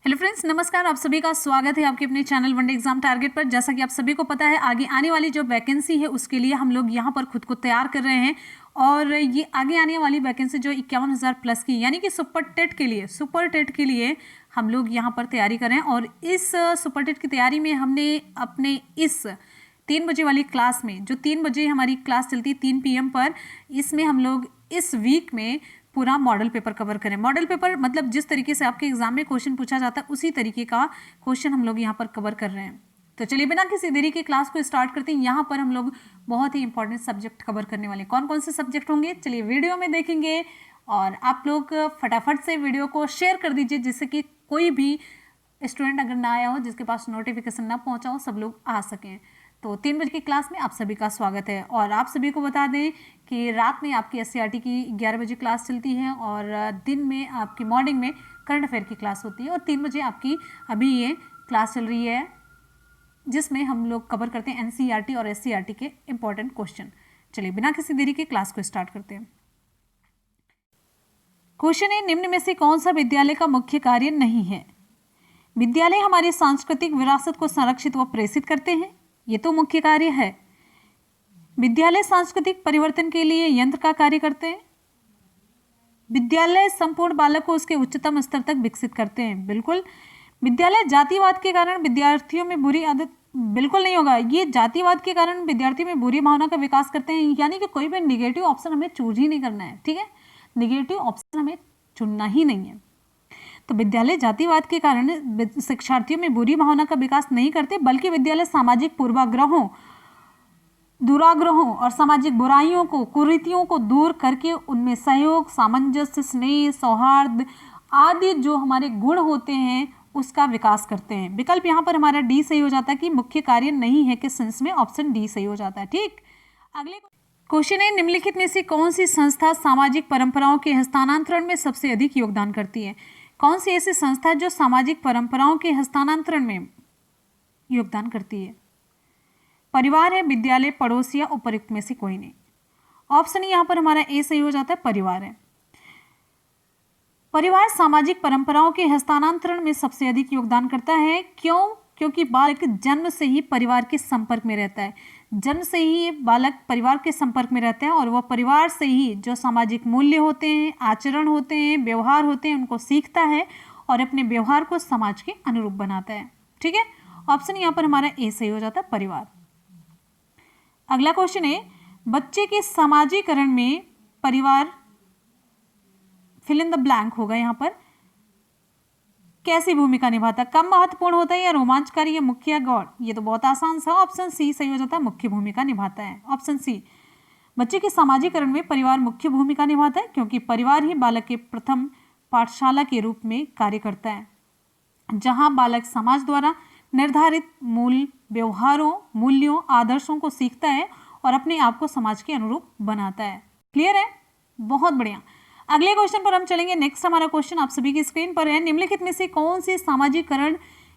Hello friends, नमस्कार। आप सभी का स्वागत है आपके अपने चैनल वनडे एग्जाम टारगेट पर। जैसा कि आप सभी को पता है, आगे आने वाली जो वैकेंसी है उसके लिए हम लोग यहाँ पर खुद को तैयार कर रहे हैं। और ये आगे आने वाली वैकेंसी जो 51,000 प्लस की, यानी कि सुपर टेट के लिए हम लोग यहाँ पर तैयारी कर रहे हैं। और इस सुपर टेट की तैयारी में हमने अपने इस 3 बजे वाली क्लास में, जो 3 बजे हमारी क्लास चलती है 3 PM पर, इसमें हम लोग इस वीक में पूरा मॉडल पेपर कवर करें। मॉडल पेपर मतलब जिस तरीके से आपके एग्जाम में क्वेश्चन पूछा जाता है उसी तरीके का क्वेश्चन हम लोग यहाँ पर कवर कर रहे हैं। तो चलिए बिना किसी देरी के क्लास को स्टार्ट करते हैं। यहाँ पर हम लोग बहुत ही इंपॉर्टेंट सब्जेक्ट कवर करने वाले। कौन कौन से सब्जेक्ट होंगे चलिए वीडियो में देखेंगे। और आप लोग फटाफट से वीडियो को शेयर कर दीजिए, जिससे कि कोई भी स्टूडेंट अगर ना आया हो, जिसके पास नोटिफिकेशन ना पहुँचा हो, सब लोग आ सकें। तो 3 बजे की क्लास में आप सभी का स्वागत है। और आप सभी को बता दें कि रात में आपकी SCRT की 11 बजे क्लास चलती है और दिन में आपकी मॉर्निंग में करंट अफेयर की क्लास होती है। और 3 बजे आपकी अभी ये क्लास चल रही है, जिसमें हम लोग कवर करते हैं NCERT और SCRT के इंपॉर्टेंट क्वेश्चन। चलिए बिना किसी देरी के क्लास को स्टार्ट करते हैं। क्वेश्चन है, निम्न में से कौन सा विद्यालय का मुख्य कार्य नहीं है? विद्यालय हमारी सांस्कृतिक विरासत को संरक्षित व प्रेषित करते हैं, ये तो मुख्य कार्य है। विद्यालय सांस्कृतिक परिवर्तन के लिए यंत्र का कार्य करते हैं। विद्यालय संपूर्ण बालक को उसके उच्चतम स्तर तक विकसित करते हैं, बिल्कुल। विद्यालय जातिवाद के कारण विद्यार्थियों में बुरी आदत, बिल्कुल नहीं होगा। ये जातिवाद के कारण विद्यार्थियों में बुरी भावना का विकास करते हैं, यानी कि कोई भी निगेटिव ऑप्शन हमें चूज ही नहीं करना है, ठीक है। निगेटिव ऑप्शन हमें चुनना ही नहीं है। तो विद्यालय जातिवाद के कारण शिक्षार्थियों में बुरी भावना का विकास नहीं करते, बल्कि विद्यालय सामाजिक पूर्वाग्रहों, दुराग्रहों और सामाजिक बुराइयों को, कुरीतियों को दूर करके उनमें सहयोग, सामंजस्य, स्नेह, सौहार्द आदि जो हमारे गुण होते हैं उसका विकास करते हैं। विकल्प यहाँ पर हमारा डी सही हो जाता है कि मुख्य कार्य नहीं है, कि सेंस में ऑप्शन डी सही हो जाता है, ठीक। अगले क्वेश्चन है, निम्नलिखित में से कौन सी संस्था सामाजिक परंपराओं के हस्तांतरण में सबसे अधिक योगदान करती है? कौन सी ऐसी संस्था जो सामाजिक परंपराओं के हस्तांतरण में योगदान करती है? परिवार है, विद्यालय, पड़ोस या उपयुक्त में से कोई नहीं। ऑप्शन यहाँ पर हमारा ए सही हो जाता है, परिवार है। परिवार सामाजिक परंपराओं के हस्तांतरण में सबसे अधिक योगदान करता है। क्यों? क्योंकि बालक जन्म से ही परिवार के संपर्क में रहता है। जन्म से ही बालक परिवार के संपर्क में रहता है और वह परिवार से ही जो सामाजिक मूल्य होते हैं, आचरण होते हैं, व्यवहार होते हैं, उनको सीखता है और अपने व्यवहार को समाज के अनुरूप बनाता है, ठीक है। ऑप्शन यहाँ पर हमारा ए सही हो जाता है, परिवार। अगला क्वेश्चन है, बच्चे के समाजीकरण में परिवार फिल इन द ब्लैंक होगा यहाँ पर, कैसी भूमिका निभाता है? कम महत्वपूर्ण होता है या रोमांचकारी या मुख्य या गौण? ये तो बहुत आसान सा, ऑप्शन सी सही हो जाता है, मुख्य भूमिका निभाता है। ऑप्शन सी, बच्चे के सामाजिकरण में परिवार मुख्य भूमिका निभाता है, क्योंकि परिवार ही बालक के प्रथम पाठशाला के रूप में कार्य करता है, जहां बालक समाज द्वारा निर्धारित व्यवहारों, मूल्यों, आदर्शों को सीखता है और अपने आप को समाज के अनुरूप बनाता है। क्लियर है? बहुत बढ़िया। अगले क्वेश्चन पर हम चलेंगे। नेक्स्ट हमारा क्वेश्चन आप सभी की स्क्रीन पर है, निम्नलिखित में से कौन से सामाजिकरण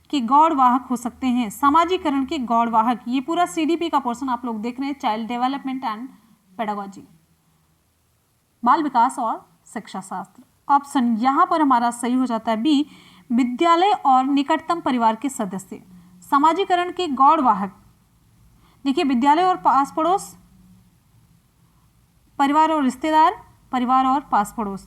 के गौड़ वाहक हो सकते हैं? सामाजिकरण के गौड़ वाहक, ये पूरा CDP का पोर्शन आप लोग देख रहे हैं, चाइल्ड डेवलपमेंट एंड पेडागोजी, बाल विकास और शिक्षा शास्त्र। ऑप्शन यहाँ पर हमारा सही हो जाता है बी, विद्यालय और निकटतम परिवार के सदस्य। सामाजिकरण के गौड़ वाहक देखिए, विद्यालय और पास पड़ोस, परिवार और रिश्तेदार, परिवार और पास पड़ोस।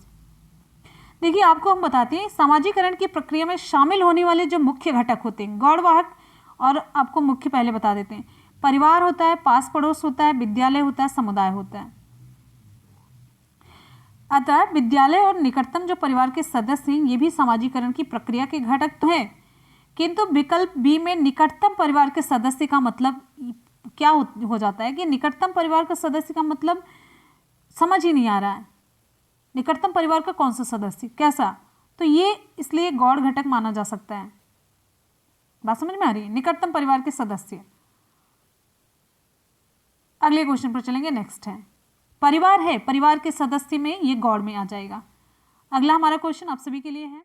देखिए आपको हम बताते हैं, सामाजिकरण की प्रक्रिया में शामिल होने वाले जो मुख्य घटक होते हैं गौड़ वाहक, और आपको मुख्य पहले बता देते हैं। परिवार होता है, पास पड़ोस होता है, विद्यालय होता है, समुदाय होता है। अतः विद्यालय और निकटतम जो परिवार के सदस्य हैं, ये भी सामाजिकरण की प्रक्रिया के घटक तो हैं, किंतु विकल्प बी में निकटतम परिवार के सदस्य का मतलब क्या हो जाता है कि निकटतम परिवार का सदस्य का मतलब समझ ही नहीं आ रहा है। निकटतम परिवार का कौन सा सदस्य, कैसा? तो ये इसलिए गौड़ घटक माना जा सकता है। बात समझ में आ रही है? निकटतम परिवार के सदस्य। अगले क्वेश्चन पर चलेंगे। नेक्स्ट है, परिवार है, परिवार के सदस्य में ये गौड़ में आ जाएगा। अगला हमारा क्वेश्चन आप सभी के लिए है,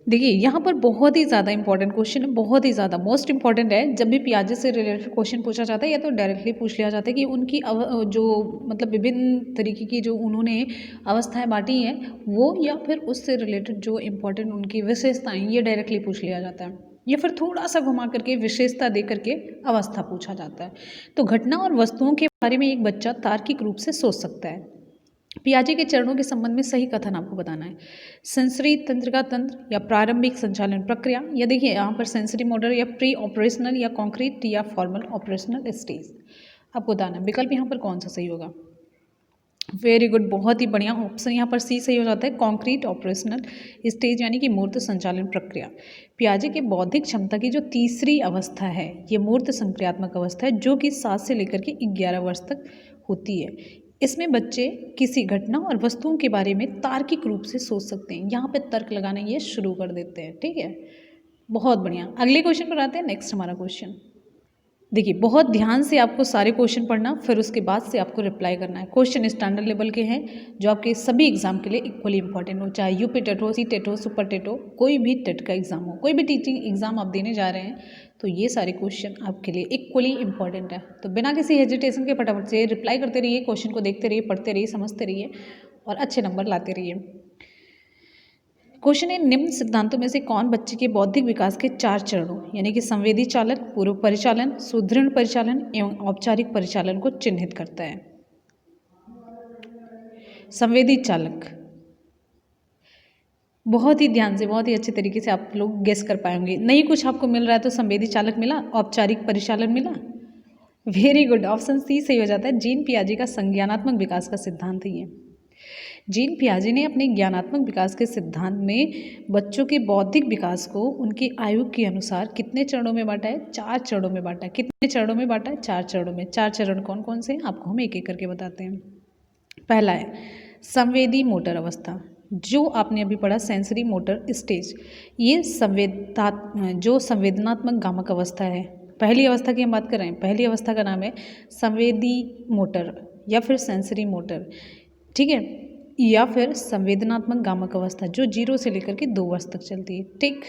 देखिए यहाँ पर बहुत ही ज़्यादा इंपॉर्टेंट क्वेश्चन है, बहुत ही ज़्यादा मोस्ट इंपॉर्टेंट है। जब भी पियाजे से रिलेटेड क्वेश्चन पूछा जाता है या तो डायरेक्टली पूछ लिया जाता है कि उनकी जो मतलब विभिन्न तरीके की जो उन्होंने अवस्थाएं बांटी हैं वो, या फिर उससे रिलेटेड जो इंपॉर्टेंट उनकी विशेषताएं, ये डायरेक्टली पूछ लिया जाता है, या फिर थोड़ा सा घुमा करके विशेषता दे करके अवस्था पूछा जाता है। तो घटना और वस्तुओं के बारे में एक बच्चा तार्किक रूप से सोच सकता है। पियाजे के चरणों के संबंध में सही कथन आपको बताना है। सेंसरी तंत्रिका तंत्र या प्रारंभिक संचालन प्रक्रिया, या देखिए यहाँ पर सेंसरी मोटर या प्री ऑपरेशनल या कॉन्क्रीट या फॉर्मल ऑपरेशनल स्टेज आपको बताना है। विकल्प यहाँ पर कौन सा सही होगा? वेरी गुड, बहुत ही बढ़िया। ऑप्शन यहाँ पर सी सही हो जाता है, कॉन्क्रीट ऑपरेशनल स्टेज यानी कि मूर्त संचालन प्रक्रिया। पियाजे के बौद्धिक क्षमता की जो तीसरी अवस्था है ये मूर्त संक्रियात्मक अवस्था है, जो कि 7 से लेकर के 11 वर्ष तक होती है। इसमें बच्चे किसी घटना और वस्तुओं के बारे में तार्किक रूप से सोच सकते हैं। यहाँ पे तर्क लगाना ये शुरू कर देते हैं। ठीक है, बहुत बढ़िया। अगले क्वेश्चन पर आते हैं। नेक्स्ट हमारा क्वेश्चन देखिए, बहुत ध्यान से आपको सारे क्वेश्चन पढ़ना, फिर उसके बाद से आपको रिप्लाई करना है। क्वेश्चन स्टैंडर्ड लेवल के हैं जो आपके सभी एग्जाम के लिए इक्वली इंपॉर्टेंट हो, चाहे यूपी टेट हो, सी टेट हो, सुपर टेट हो, कोई भी टेट का एग्जाम हो, कोई भी टीचिंग एग्जाम आप देने जा रहे हैं तो ये सारे क्वेश्चन आपके लिए इक्वली इंपॉर्टेंट है। तो बिना किसी हेजिटेशन के फटाफट से रिप्लाई करते रहिए, क्वेश्चन को देखते रहिए, पढ़ते रहिए, समझते रहिए और अच्छे नंबर लाते रहिए। क्वेश्चन है, निम्न सिद्धांतों में से कौन बच्चे के बौद्धिक विकास के 4 चरणों यानी कि संवेदी चालक, पूर्व परिचालन, सुदृढ़ परिचालन एवं औपचारिक परिचालन को चिन्हित करता है? संवेदी चालक। बहुत ही ध्यान से, बहुत ही अच्छे तरीके से आप लोग गेस कर पाएंगे। नहीं कुछ आपको मिल रहा है तो संवेदी चालक मिला, औपचारिक परिचालन मिला। वेरी गुड, ऑप्शन सी सही हो जाता है। जीन पियाजे का संज्ञानात्मक विकास का सिद्धांत ही है। जीन पियाजे ने अपने ज्ञानात्मक विकास के सिद्धांत में बच्चों के बौद्धिक विकास को उनकी आयु के अनुसार कितने चरणों में बांटा है? 4 चरणों में बांटा है। कितने चरणों में बांटा है? 4 चरणों में। 4 चरण कौन कौन से हैं आपको हम एक एक करके बताते हैं। पहला है संवेदी मोटर अवस्था, जो आपने अभी पढ़ा सेंसरी मोटर स्टेज। ये जो संवेदनात्मक गामक अवस्था है, पहली अवस्था की हम बात कर रहे हैं। पहली अवस्था का नाम है संवेदी मोटर या फिर सेंसरी मोटर, ठीक है, या फिर संवेदनात्मक गामक अवस्था जो 0 से लेकर के 2 वर्ष तक चलती है। ठीक।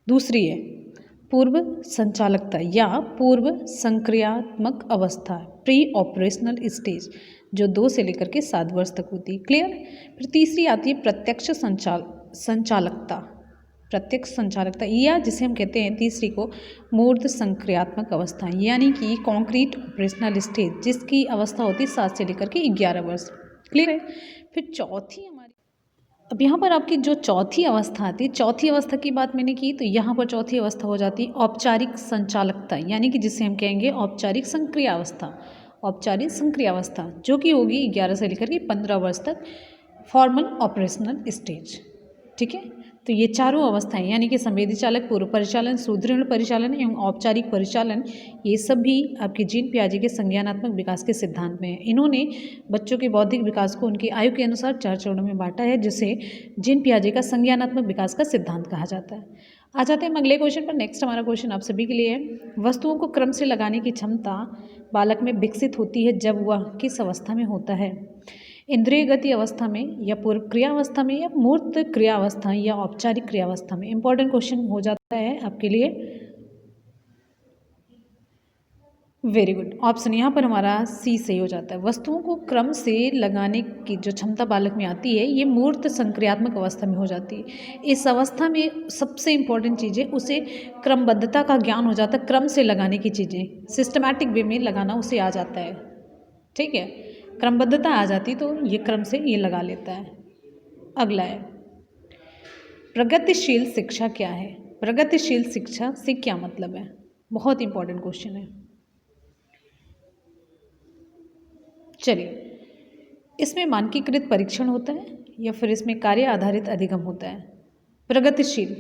दूसरी है पूर्व संचालकता या पूर्व संक्रियात्मक अवस्था, प्री ऑपरेशनल स्टेज, जो 2 से लेकर के 7 वर्ष तक होती है। क्लियर। फिर तीसरी आती है प्रत्यक्ष संचालकता, प्रत्यक्ष संचालकता, या जिसे हम कहते हैं तीसरी को मूर्त संक्रियात्मक अवस्था यानी कि कॉन्क्रीट ऑपरेशनल स्टेज, जिसकी अवस्था होती है 7 से लेकर के 11 वर्ष। क्लियर है। फिर चौथी हमारी, अब यहाँ पर आपकी जो चौथी अवस्था आती है, चौथी अवस्था की बात मैंने की तो यहाँ पर चौथी अवस्था हो जाती है औपचारिक संचालकता यानी कि जिसे हम कहेंगे औपचारिक संक्रिया अवस्था। औपचारिक संक्रिया अवस्था जो कि होगी 11 से लेकर के 15 वर्ष तक, फॉर्मल ऑपरेशनल स्टेज। ठीक है, तो ये चारों अवस्थाएं यानी कि संवेदी चालक, पूर्व परिचालन, सुदृढ़ परिचालन एवं औपचारिक परिचालन, ये सभी आपके जीन पियाजे के संज्ञानात्मक विकास के सिद्धांत में है। इन्होंने बच्चों के बौद्धिक विकास को उनकी आयु के अनुसार 4 चरणों में बांटा है, जिसे जीन पियाजे का संज्ञानात्मक विकास का सिद्धांत कहा जाता है। आ जाते हैं हम अगले क्वेश्चन पर। नेक्स्ट हमारा क्वेश्चन आप सभी के लिए है, वस्तुओं को क्रम से लगाने की क्षमता बालक में विकसित होती है जब वह किस अवस्था में होता है? इंद्रिय गति अवस्था में, या पूर्व क्रियावस्था में, या मूर्त क्रियावस्था, या औपचारिक क्रियावस्था में? इंपॉर्टेंट क्वेश्चन हो जाता है आपके लिए। वेरी गुड, ऑप्शन यहाँ पर हमारा सी सही हो जाता है। वस्तुओं को क्रम से लगाने की जो क्षमता बालक में आती है ये मूर्त संक्रियात्मक अवस्था में हो जाती है। इस अवस्था में सबसे इंपॉर्टेंट चीज़ है उसे क्रमबद्धता का ज्ञान हो जाता है। क्रम से लगाने की चीज़ें सिस्टमैटिक वे में लगाना उसे आ जाता है। ठीक है, क्रमबद्धता आ जाती तो ये क्रम से ये लगा लेता है। अगला है प्रगतिशील शिक्षा क्या है? प्रगतिशील शिक्षा से क्या मतलब है? बहुत इंपॉर्टेंट क्वेश्चन है। चलिए, इसमें मानकीकृत परीक्षण होता है या फिर इसमें कार्य आधारित अधिगम होता है? प्रगतिशील,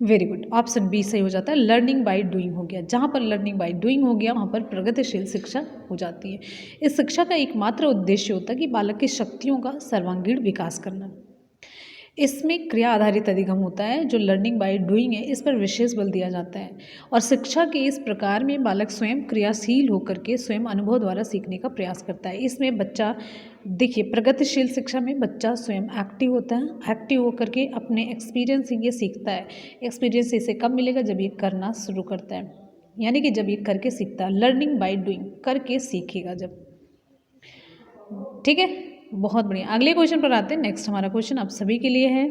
वेरी गुड, ऑप्शन बी सही हो जाता है। लर्निंग बाय डूइंग हो गया, जहाँ पर लर्निंग बाय डूइंग हो गया वहाँ पर प्रगतिशील शिक्षा हो जाती है। इस शिक्षा का एकमात्र उद्देश्य होता है कि बालक की शक्तियों का सर्वांगीण विकास करना। इसमें क्रिया आधारित अधिगम होता है, जो लर्निंग बाय डूइंग है इस पर विशेष बल दिया जाता है। और शिक्षा के इस प्रकार में बालक स्वयं क्रियाशील होकर के स्वयं अनुभव द्वारा सीखने का प्रयास करता है। इसमें बच्चा देखिए, प्रगतिशील शिक्षा में बच्चा स्वयं एक्टिव होता है, एक्टिव होकर के अपने एक्सपीरियंस से ये सीखता है। एक्सपीरियंस इसे कब मिलेगा? जब ये करना शुरू करता है, यानी कि जब ये करके सीखता है। लर्निंग बाय डूइंग, करके सीखेगा जब। ठीक है, बहुत बढ़िया। अगले क्वेश्चन पर आते हैं। नेक्स्ट हमारा क्वेश्चन आप सभी के लिए है।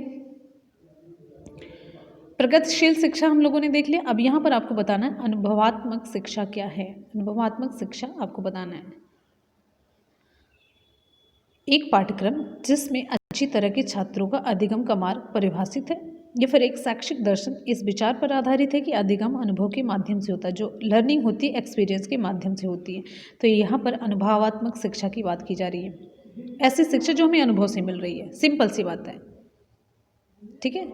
प्रगतिशील शिक्षा हम लोगों ने देख लिया। अब यहाँ पर आपको बताना है अनुभवात्मक शिक्षा क्या है। अनुभवात्मक शिक्षा आपको बताना है एक पाठ्यक्रम जिसमें अच्छी तरह के छात्रों का अधिगम का मार्ग परिभाषित है, या फिर एक शैक्षिक दर्शन इस विचार पर आधारित है कि अधिगम अनुभव के माध्यम से होता है। जो लर्निंग होती है एक्सपीरियंस के माध्यम से होती है। तो यहाँ पर अनुभवात्मक शिक्षा की बात की जा रही है, ऐसी शिक्षा जो हमें अनुभव से मिल रही है। सिंपल सी बात है, ठीक है।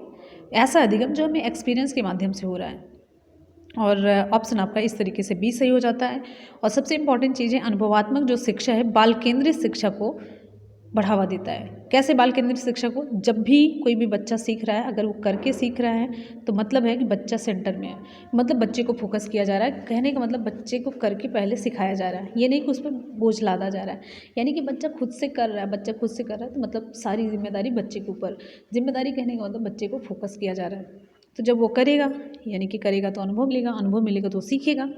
ऐसा अधिगम जो हमें एक्सपीरियंस के माध्यम से हो रहा है। और ऑप्शन आपका इस तरीके से बी सही हो जाता है। और सबसे इम्पॉर्टेंट चीज़ है, अनुभवात्मक जो शिक्षा है बाल केंद्रित शिक्षा को बढ़ावा देता है। कैसे बाल केंद्रित शिक्षा को? जब भी कोई भी बच्चा सीख रहा है, अगर वो करके सीख रहा है तो मतलब है कि बच्चा सेंटर में है, मतलब बच्चे को फोकस किया जा रहा है। कहने का मतलब बच्चे को करके पहले सिखाया जा रहा है, ये नहीं कि उस पर बोझ लादा जा रहा है। यानी कि बच्चा खुद से कर रहा है, बच्चा खुद से कर रहा है तो मतलब सारी जिम्मेदारी बच्चे के ऊपर। जिम्मेदारी कहने का मतलब बच्चे को फोकस किया जा रहा है। तो जब वो करेगा, यानी कि करेगा तो अनुभव मिलेगा, अनुभव मिलेगा तो सीखेगा।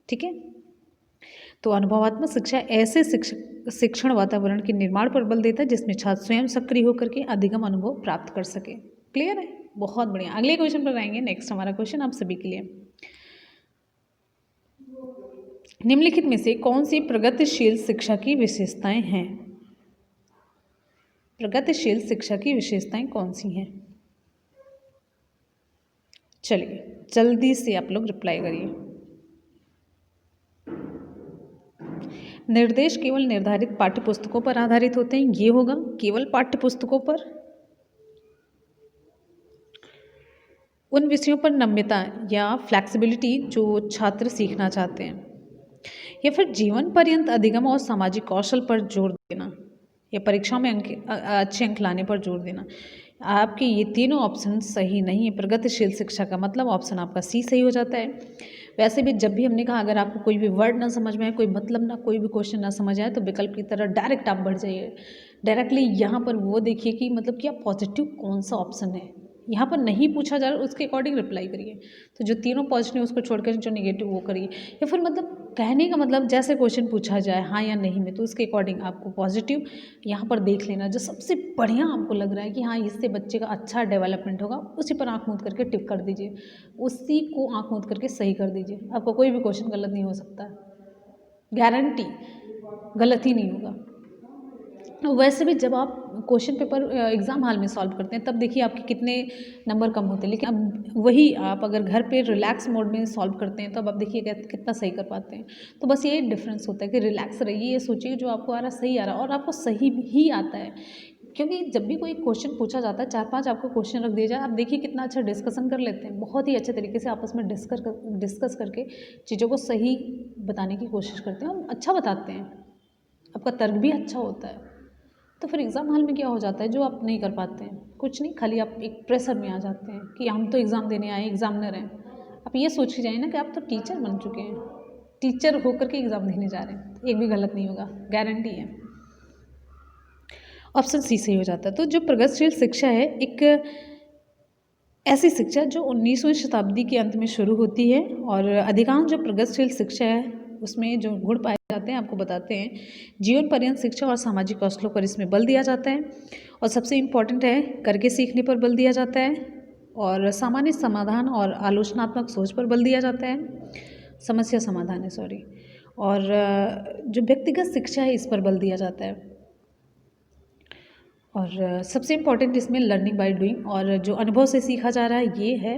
ठीक है, तो अनुभवात्मक शिक्षा ऐसे शिक्षण वातावरण के निर्माण पर बल देता है जिसमें छात्र स्वयं सक्रिय होकर के अधिगम अनुभव प्राप्त कर सके। क्लियर है? बहुत बढ़िया। अगले क्वेश्चन पर आएंगे। नेक्स्ट हमारा क्वेश्चन आप सभी के लिए, निम्नलिखित में से कौन सी प्रगतिशील शिक्षा की विशेषताएं हैं? प्रगतिशील शिक्षा की विशेषताएं कौन सी हैं? चलिए जल्दी से आप लोग रिप्लाई करिए। निर्देश केवल निर्धारित पाठ्य पुस्तकों पर आधारित होते हैं, ये होगा केवल पाठ्य पुस्तकों पर। उन विषयों पर नम्यता या फ्लैक्सिबिलिटी जो छात्र सीखना चाहते हैं, या फिर जीवन पर्यंत अधिगम और सामाजिक कौशल पर जोर देना, या परीक्षा में अच्छे अंक लाने पर जोर देना। आपके ये तीनों ऑप्शन सही नहीं है। प्रगतिशील शिक्षा का मतलब ऑप्शन आपका सी सही हो जाता है। वैसे भी जब भी हमने कहा अगर आपको कोई भी वर्ड ना समझ में आए, कोई मतलब ना, कोई भी क्वेश्चन ना समझ आए तो विकल्प की तरह डायरेक्ट आप बढ़ जाइए। डायरेक्टली यहाँ पर वो देखिए कि मतलब क्या पॉजिटिव कौन सा ऑप्शन है। यहाँ पर नहीं पूछा जा रहा, उसके अकॉर्डिंग रिप्लाई करिए। तो जो तीनों पॉजिटिव उसको छोड़कर जो नेगेटिव वो करिए, या फिर मतलब कहने का मतलब जैसे क्वेश्चन पूछा जाए हाँ या नहीं में, तो उसके अकॉर्डिंग आपको पॉजिटिव यहाँ पर देख लेना। जो सबसे बढ़िया आपको लग रहा है कि हाँ इससे बच्चे का अच्छा डेवलपमेंट होगा, उसी पर आँख मूंद करके टिक कर दीजिए, उसी को आँख मूंद करके सही कर दीजिए। आपका कोई भी क्वेश्चन गलत नहीं हो सकता, गारंटी गलत ही नहीं होगा। वैसे भी जब आप क्वेश्चन पेपर एग्ज़ाम हॉल में सॉल्व करते हैं तब देखिए आपके कितने नंबर कम होते हैं, लेकिन अब वही आप अगर घर पे रिलैक्स मोड में सॉल्व करते हैं तब आप देखिए कितना सही कर पाते हैं। तो बस ये डिफरेंस होता है कि रिलैक्स रहिए, ये सोचिए जो आपको आ रहा सही आ रहा, और आपको सही भी आता है। क्योंकि जब भी कोई क्वेश्चन पूछा जाता है, 4-5 आपको क्वेश्चन रख दिया जाए, आप देखिए कितना अच्छा डिस्कशन कर लेते हैं, बहुत ही अच्छे तरीके से आपस में डिस्कस करके चीज़ों को सही बताने की कोशिश करते हैं, और अच्छा बताते हैं, आपका तर्क भी अच्छा होता है। तो फिर एग्ज़ाम हॉल में क्या हो जाता है जो आप नहीं कर पाते हैं? कुछ नहीं, खाली आप एक प्रेशर में आ जाते हैं कि हम तो एग्ज़ाम देने आए, एग्ज़ामिनर हैं। आप ये सोच के जाइए ना कि आप तो टीचर बन चुके हैं, टीचर होकर के एग्ज़ाम देने जा रहे हैं, एक भी गलत नहीं होगा, गारंटी है। ऑप्शन सी सही हो जाता है। तो जो प्रगतिशील शिक्षा है एक ऐसी शिक्षा जो 19वीं शताब्दी के अंत में शुरू होती है, और अधिकांश जो प्रगतिशील शिक्षा है उसमें जो गुण पाए जाते हैं आपको बताते हैं। जीवन पर्यंत शिक्षा और सामाजिक कौशलों पर इसमें बल दिया जाता है, और सबसे इम्पॉर्टेंट है करके सीखने पर बल दिया जाता है, और सामान्य समाधान और आलोचनात्मक सोच पर बल दिया जाता है, समस्या समाधान है सॉरी, और जो व्यक्तिगत शिक्षा है इस पर बल दिया जाता है, और सबसे इम्पॉर्टेंट इसमें लर्निंग बाय डूइंग, और जो अनुभव से सीखा जा रहा है ये है,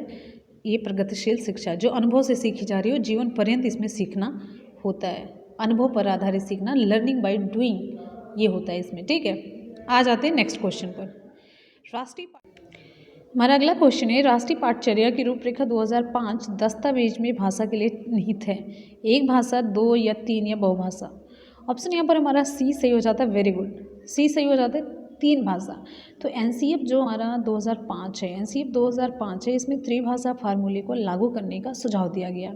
ये प्रगतिशील शिक्षा जो अनुभव से सीखी जा रही हो, जीवन पर्यंत इसमें सीखना होता है, अनुभव पर आधारित सीखना, लर्निंग बाय डूइंग ये होता है इसमें। ठीक है, आ जाते हैं नेक्स्ट क्वेश्चन पर। हमारा अगला क्वेश्चन है, राष्ट्रीय पाठचर्या की रूपरेखा 2005 दस्तावेज में भाषा के लिए निहित है, एक भाषा, 2 या 3 या बहुभाषा। ऑप्शन यहाँ पर हमारा सी सही हो जाता है, वेरी गुड, सी सही हो जाता है। 3 भाषा। तो एनसीएफ जो हमारा 2005 है, एनसीएफ 2005 है, इसमें त्रिभाषा फार्मूले को लागू करने का सुझाव दिया गया,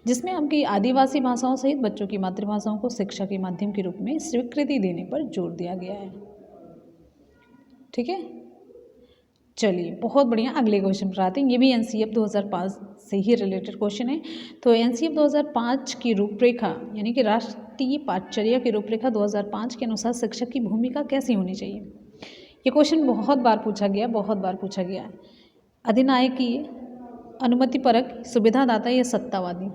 जिसमें आपकी आदिवासी भाषाओं सहित बच्चों की मातृभाषाओं को शिक्षा के माध्यम के रूप में स्वीकृति देने पर जोर दिया गया है। ठीक है, चलिए बहुत बढ़िया। अगले क्वेश्चन पर आते हैं, ये भी एनसीएफ 2005 से ही रिलेटेड क्वेश्चन है। तो एनसीएफ 2005 की रूपरेखा यानी कि राष्ट्रीय पाठचर्या की रूपरेखा 2005 के अनुसार शिक्षक की भूमिका कैसी होनी चाहिए। ये क्वेश्चन बहुत बार पूछा गया है। अधिनायकीय, अनुमतिपरक, सुविधादाता या सत्तावादी।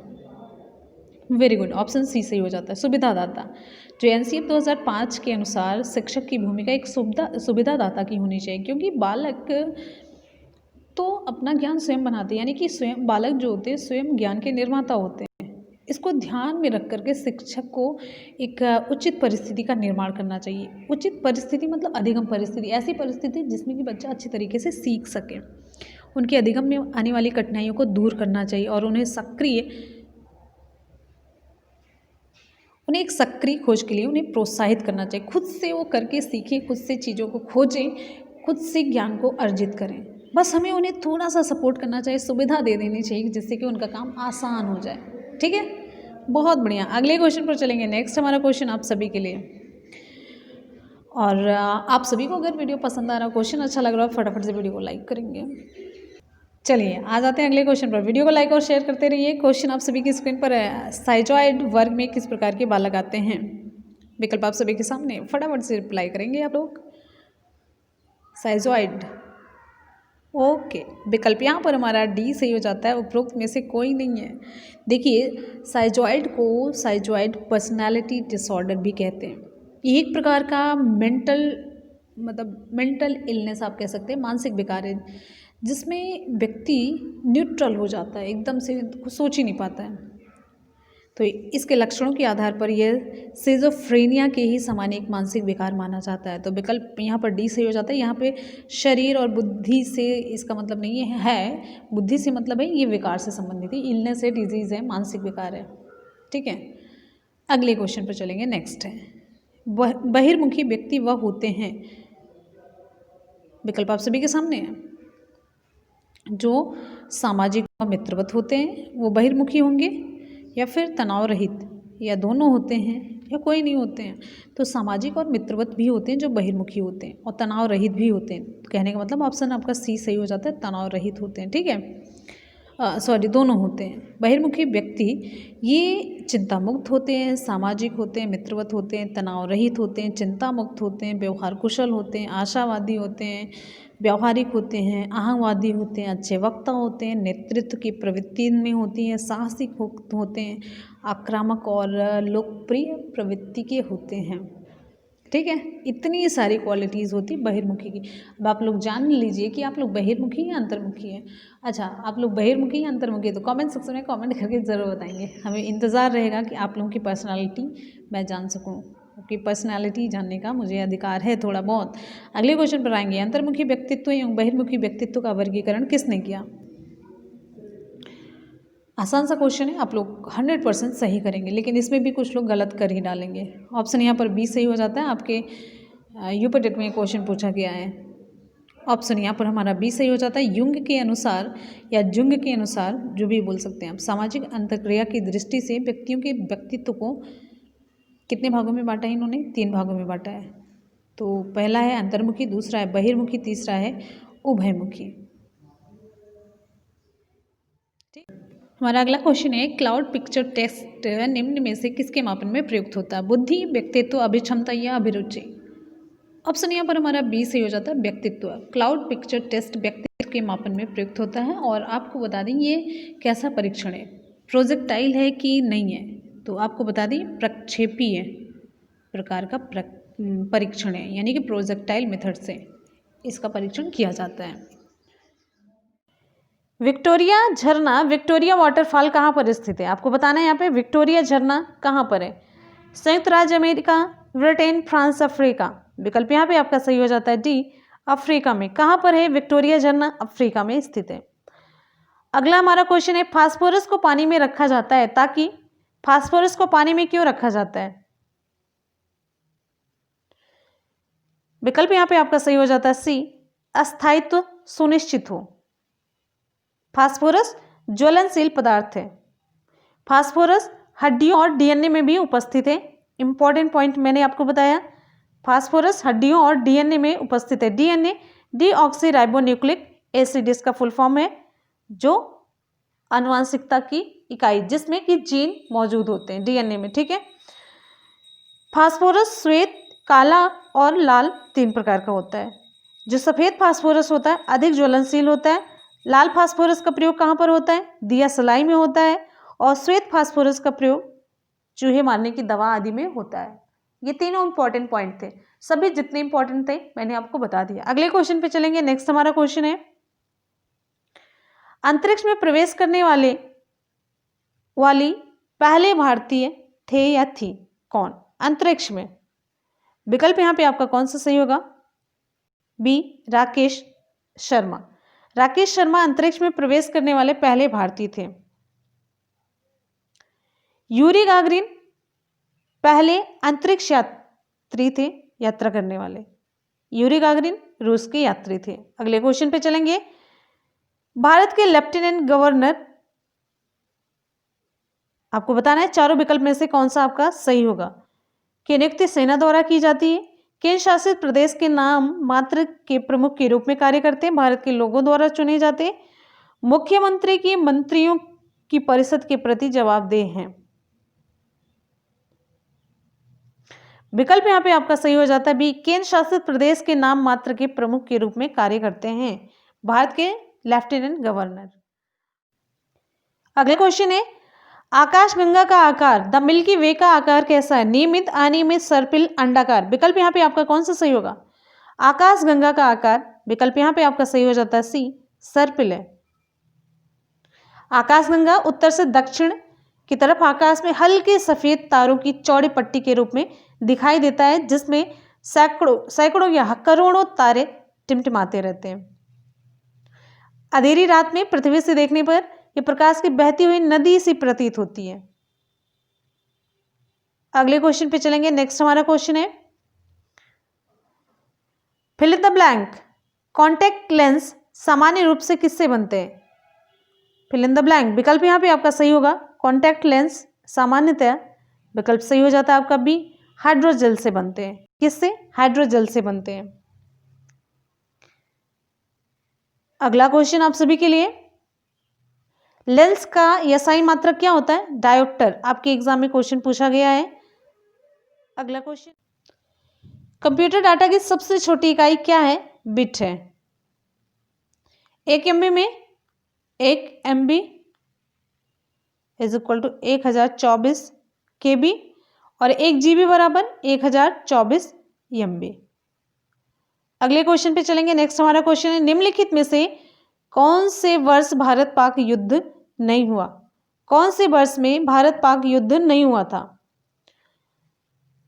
वेरी गुड, ऑप्शन सी सही हो जाता है, सुविधादाता। जो एनसीएफ 2005 के अनुसार शिक्षक की भूमिका एक सुविधादाता की होनी चाहिए, क्योंकि बालक तो अपना ज्ञान स्वयं बनाते हैं, यानी कि स्वयं बालक जो होते हैं स्वयं ज्ञान के निर्माता होते हैं। इसको ध्यान में रख करके शिक्षक को एक उचित परिस्थिति का निर्माण करना चाहिए। उचित परिस्थिति मतलब अधिगम परिस्थिति, ऐसी परिस्थिति जिसमें कि बच्चा अच्छे तरीके से सीख सके। उनके अधिगम में आने वाली कठिनाइयों को दूर करना चाहिए और उन्हें एक सक्रिय खोज के लिए उन्हें प्रोत्साहित करना चाहिए। खुद से वो करके सीखें, खुद से चीज़ों को खोजें, खुद से ज्ञान को अर्जित करें। बस हमें उन्हें थोड़ा सा सपोर्ट करना चाहिए, सुविधा दे देनी चाहिए, जिससे कि उनका काम आसान हो जाए। ठीक है, बहुत बढ़िया। अगले क्वेश्चन पर चलेंगे। नेक्स्ट हमारा क्वेश्चन आप सभी के लिए, और आप सभी को अगर वीडियो पसंद आ रहा, क्वेश्चन अच्छा लग रहा हो, फटाफट से वीडियो को लाइक करेंगे। चलिए आ जाते हैं अगले क्वेश्चन पर। वीडियो को लाइक और शेयर करते रहिए। क्वेश्चन आप सभी की स्क्रीन पर है, साइजॉइड वर्ग में किस प्रकार के बालक आते हैं। विकल्प आप सभी के सामने, फटाफट से रिप्लाई करेंगे आप लोग। साइजॉइड, ओके, विकल्प यहाँ पर हमारा डी सही हो जाता है, उपरोक्त में से कोई नहीं है। देखिए, साइजॉइड को साइजॉइड पर्सनालिटी डिसऑर्डर भी कहते हैं। ये एक प्रकार का मेंटल इलनेस आप कह सकते हैं, मानसिक विकार है, जिसमें व्यक्ति न्यूट्रल हो जाता है, एकदम से कुछ सोच ही नहीं पाता है। तो इसके लक्षणों के आधार पर यह सिजोफ्रेनिया के ही समान एक मानसिक विकार माना जाता है। तो विकल्प यहाँ पर डी सही हो जाता है। यहाँ पे शरीर और बुद्धि से इसका मतलब नहीं है, बुद्धि से मतलब है ये विकार से संबंधित है, इलनेस है, डिजीज़ है, मानसिक विकार है। ठीक है, अगले क्वेश्चन पर चलेंगे। नेक्स्ट है, बहिर्मुखी व्यक्ति वह होते हैं, विकल्प आप सभी के सामने है, जो सामाजिक और मित्रवत होते हैं, वो बहिर्मुखी होंगे, या फिर तनाव रहित, या दोनों होते हैं, या कोई नहीं होते हैं। तो सामाजिक और मित्रवत भी होते हैं जो बहिर्मुखी होते हैं, और तनाव रहित भी होते हैं। कहने का मतलब ऑप्शन आपका सी सही हो जाता है, तनाव रहित होते हैं। ठीक है, दोनों होते हैं। बहिर्मुखी व्यक्ति ये चिंता मुक्त होते हैं, सामाजिक होते हैं, मित्रवत होते हैं, तनाव रहित होते हैं, चिंता मुक्त होते हैं, व्यवहार कुशल होते हैं, आशावादी होते हैं, व्यावहारिक होते हैं, अहंवादी होते हैं, अच्छे वक्ता होते हैं, नेतृत्व की प्रवृत्ति में होती हैं, साहसिक होते हैं, आक्रामक और लोकप्रिय प्रवृत्ति के होते हैं। ठीक है, इतनी सारी क्वालिटीज़ होती है बहिर्मुखी की। अब आप लोग जान लीजिए कि आप लोग बहिर्मुखी या अंतर्मुखी हैं। अच्छा, आप लोग बहिर्मुखी या अंतर्मुखी है तो कमेंट सेक्शन में कमेंट करके ज़रूर बताएंगे। हमें इंतज़ार रहेगा कि आप लोगों की पर्सनालिटी मैं जान सकूँ, आपकी पर्सनालिटी जानने का मुझे अधिकार है थोड़ा बहुत। अगले क्वेश्चन पर आएंगे, अंतर्मुखी व्यक्तित्व एवं बहिर्मुखी व्यक्तित्व का वर्गीकरण किसने किया। आसान सा क्वेश्चन है, आप लोग 100% सही करेंगे, लेकिन इसमें भी कुछ लोग गलत कर ही डालेंगे। ऑप्शन यहाँ पर बी सही हो जाता है। आपके यूपीटेट में क्वेश्चन पूछा गया है, ऑप्शन यहाँ पर हमारा बी सही हो जाता है। युंग के अनुसार या जुंग के अनुसार, जो भी बोल सकते हैं आप, सामाजिक अंतर्क्रिया की दृष्टि से व्यक्तियों के व्यक्तित्व को कितने भागों में बांटा है इन्होंने, 3 भागों में बांटा है। तो पहला है अंतर्मुखी, दूसरा है बहिर्मुखी, तीसरा है उभयमुखी। हमारा अगला क्वेश्चन है, क्लाउड पिक्चर टेस्ट निम्न में से किसके मापन में प्रयुक्त होता है। बुद्धि, व्यक्तित्व, अभिक्षमता या अभिरुचि। ऑप्शन यहाँ पर हमारा बी सही हो जाता है, व्यक्तित्व। क्लाउड पिक्चर टेस्ट व्यक्तित्व के मापन में प्रयुक्त होता है। और आपको बता दें ये कैसा परीक्षण है, प्रोजेक्टाइल है कि नहीं है। तो आपको बता दें प्रक्षेपीय प्रकार का परीक्षण है, यानी कि प्रोजेक्टाइल मेथड से इसका परीक्षण किया जाता है। विक्टोरिया झरना, विक्टोरिया वाटरफॉल कहाँ पर स्थित है। आपको बताना है यहाँ पे विक्टोरिया झरना कहाँ पर है। संयुक्त राज्य अमेरिका, ब्रिटेन, फ्रांस, अफ्रीका। विकल्प यहाँ पे आपका सही हो जाता है डी, अफ्रीका में। कहाँ पर है विक्टोरिया झरना, अफ्रीका में स्थित है। अगला हमारा क्वेश्चन है, फास्फोरस को पानी में रखा जाता है ताकि, फास्फोरस को पानी में क्यों रखा जाता है। विकल्प यहाँ पे आपका सही हो जाता है सी, अस्थायित्व सुनिश्चित हो। फास्फोरस ज्वलनशील पदार्थ है। फास्फोरस हड्डियों और डीएनए में भी उपस्थित है। इंपॉर्टेंट पॉइंट मैंने आपको बताया, फास्फोरस हड्डियों और डीएनए में उपस्थित है। डीएनए डीऑक्सीराइबोन्यूक्लिक एसिड इसका फुल फॉर्म है, जो आनुवंशिकता की इकाई जिसमें कि जीन मौजूद होते हैं डीएनए में, ठीक है। फास्फोरस श्वेत, काला और लाल 3 प्रकार का होता है। जो सफेद फास्फोरस होता है अधिक ज्वलनशील होता है। लाल फास्फोरस का प्रयोग कहाँ पर होता है? दिया सलाई में होता है। और श्वेत फास्फोरस का प्रयोग चूहे मारने की दवा आदि में होता है। ये तीनों इंपॉर्टेंट पॉइंट थे, सभी जितने इंपॉर्टेंट थे मैंने आपको बता दिया। अगले क्वेश्चन पे चलेंगे। नेक्स्ट हमारा क्वेश्चन है, अंतरिक्ष में प्रवेश करने वाली पहले भारतीय थे या थी? कौन? अंतरिक्ष में। विकल्प यहाँ पे आपका कौन सा सही होगा? बी, राकेश शर्मा। राकेश शर्मा अंतरिक्ष में प्रवेश करने वाले पहले भारतीय थे। यूरी गागरिन पहले अंतरिक्ष यात्री थे, यात्रा करने वाले। यूरी गागरिन रूस के यात्री थे। अगले क्वेश्चन पे चलेंगे। भारत के लेफ्टिनेंट गवर्नर, आपको बताना है चारों विकल्प में से कौन सा आपका सही होगा। की नियुक्ति सेना द्वारा की जाती है। केंद्र शासित प्रदेश के नाम मात्र के प्रमुख के रूप में कार्य करते हैं। भारत के लोगों द्वारा चुने जाते हैं। मुख्यमंत्री की मंत्रियों की परिषद के प्रति जवाबदेह हैं। विकल्प यहाँ पे आपका सही हो जाता है बी, केंद्र शासित प्रदेश के नाम मात्र के प्रमुख के रूप में कार्य करते हैं भारत के लेफ्टिनेंट गवर्नर। अगले क्वेश्चन है, आकाशगंगा का आकार, द मिल्की वे का आकार कैसा है? नियमित, अनियमित, सर्पिल, अंडाकार। विकल्प यहाँ पे आपका कौन सा सही होगा? आकाशगंगा का आकार, विकल्प यहाँ पे आपका सही हो जाता है सी, सर्पिल है। आकाशगंगा उत्तर से दक्षिण की तरफ आकाश में हल्के सफेद तारों की चौड़ी पट्टी के रूप में दिखाई देता है, जिसमें सैकड़ों या करोड़ों तारे टिमटिमाते रहते हैं। अंधेरी रात में पृथ्वी से देखने पर यह प्रकाश की बहती हुई नदी सी प्रतीत होती है। अगले क्वेश्चन पे चलेंगे। नेक्स्ट हमारा क्वेश्चन है, fill in the blank, contact lens सामान्य रूप से किससे बनते हैं? Fill in the blank. विकल्प यहाँ पे आपका सही होगा, कॉन्टैक्ट लेंस सामान्यतः, विकल्प सही हो जाता है आपका बी, हाइड्रोजेल से बनते हैं। किससे? हाइड्रोजेल से बनते हैं। अगला क्वेश्चन आप सभी के लिए, लेंस का एसआई मात्रक क्या होता है? डायोप्टर। आपके एग्जाम में क्वेश्चन पूछा गया है। अगला क्वेश्चन, कंप्यूटर डाटा की सबसे छोटी इकाई क्या है? बिट है। 1 MB में 1 MB is equal to 1024 KB और 1 GB बराबर 1024 MB। अगले क्वेश्चन पे चलेंगे। नेक्स्ट हमारा क्वेश्चन है, निम्नलिखित में से कौन से वर्ष भारत पाक युद्ध नहीं हुआ? कौन से वर्ष में भारत पाक युद्ध नहीं हुआ था?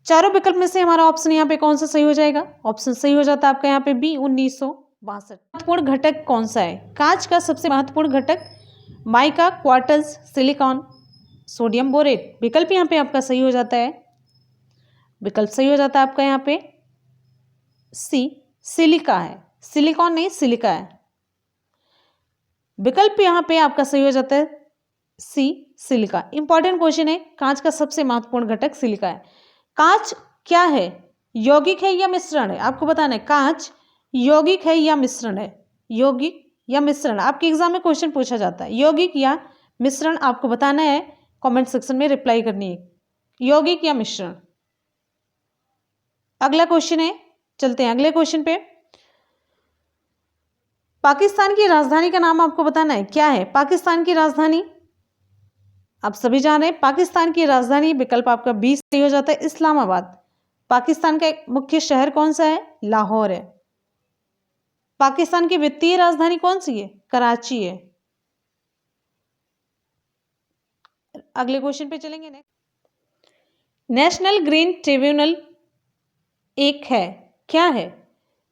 चारों विकल्प में से हमारा ऑप्शन यहाँ पे कौन सा सही हो जाएगा? ऑप्शन सही हो जाता है आपका यहाँ पे बी, 1962। महत्वपूर्ण घटक कौन सा है? कांच का सबसे महत्वपूर्ण घटक mica, quartz, silicon, sodium borate. विकल्प यहाँ पे आपका सही हो जाता है, विकल्प सही हो जाता है आपका यहाँ पे सी, सिलिका है। सिलिकॉन नहीं, सिलिका है। विकल्प यहाँ पे आपका सही हो जाता है सी, सिलिका। इंपॉर्टेंट क्वेश्चन है, कांच का सबसे महत्वपूर्ण घटक सिलिका है। कांच क्या है? यौगिक है या मिश्रण है? आपको बताना है कांच यौगिक है या मिश्रण है? यौगिक या मिश्रण, आपके एग्जाम में क्वेश्चन पूछा जाता है। यौगिक या मिश्रण आपको बताना है, कमेंट सेक्शन में रिप्लाई करनी है, यौगिक या मिश्रण। अगला क्वेश्चन है, चलते हैं अगले क्वेश्चन पे। पाकिस्तान की राजधानी का नाम आपको बताना है, क्या है पाकिस्तान की राजधानी? आप सभी जान रहे हैं पाकिस्तान की राजधानी, विकल्प आपका 20 सही हो जाता है, इस्लामाबाद। पाकिस्तान का मुख्य शहर कौन सा है? लाहौर है। पाकिस्तान की वित्तीय राजधानी कौन सी है? कराची है। अगले क्वेश्चन पे चलेंगे। नेशनल ग्रीन ट्रिब्यूनल एक है, क्या है?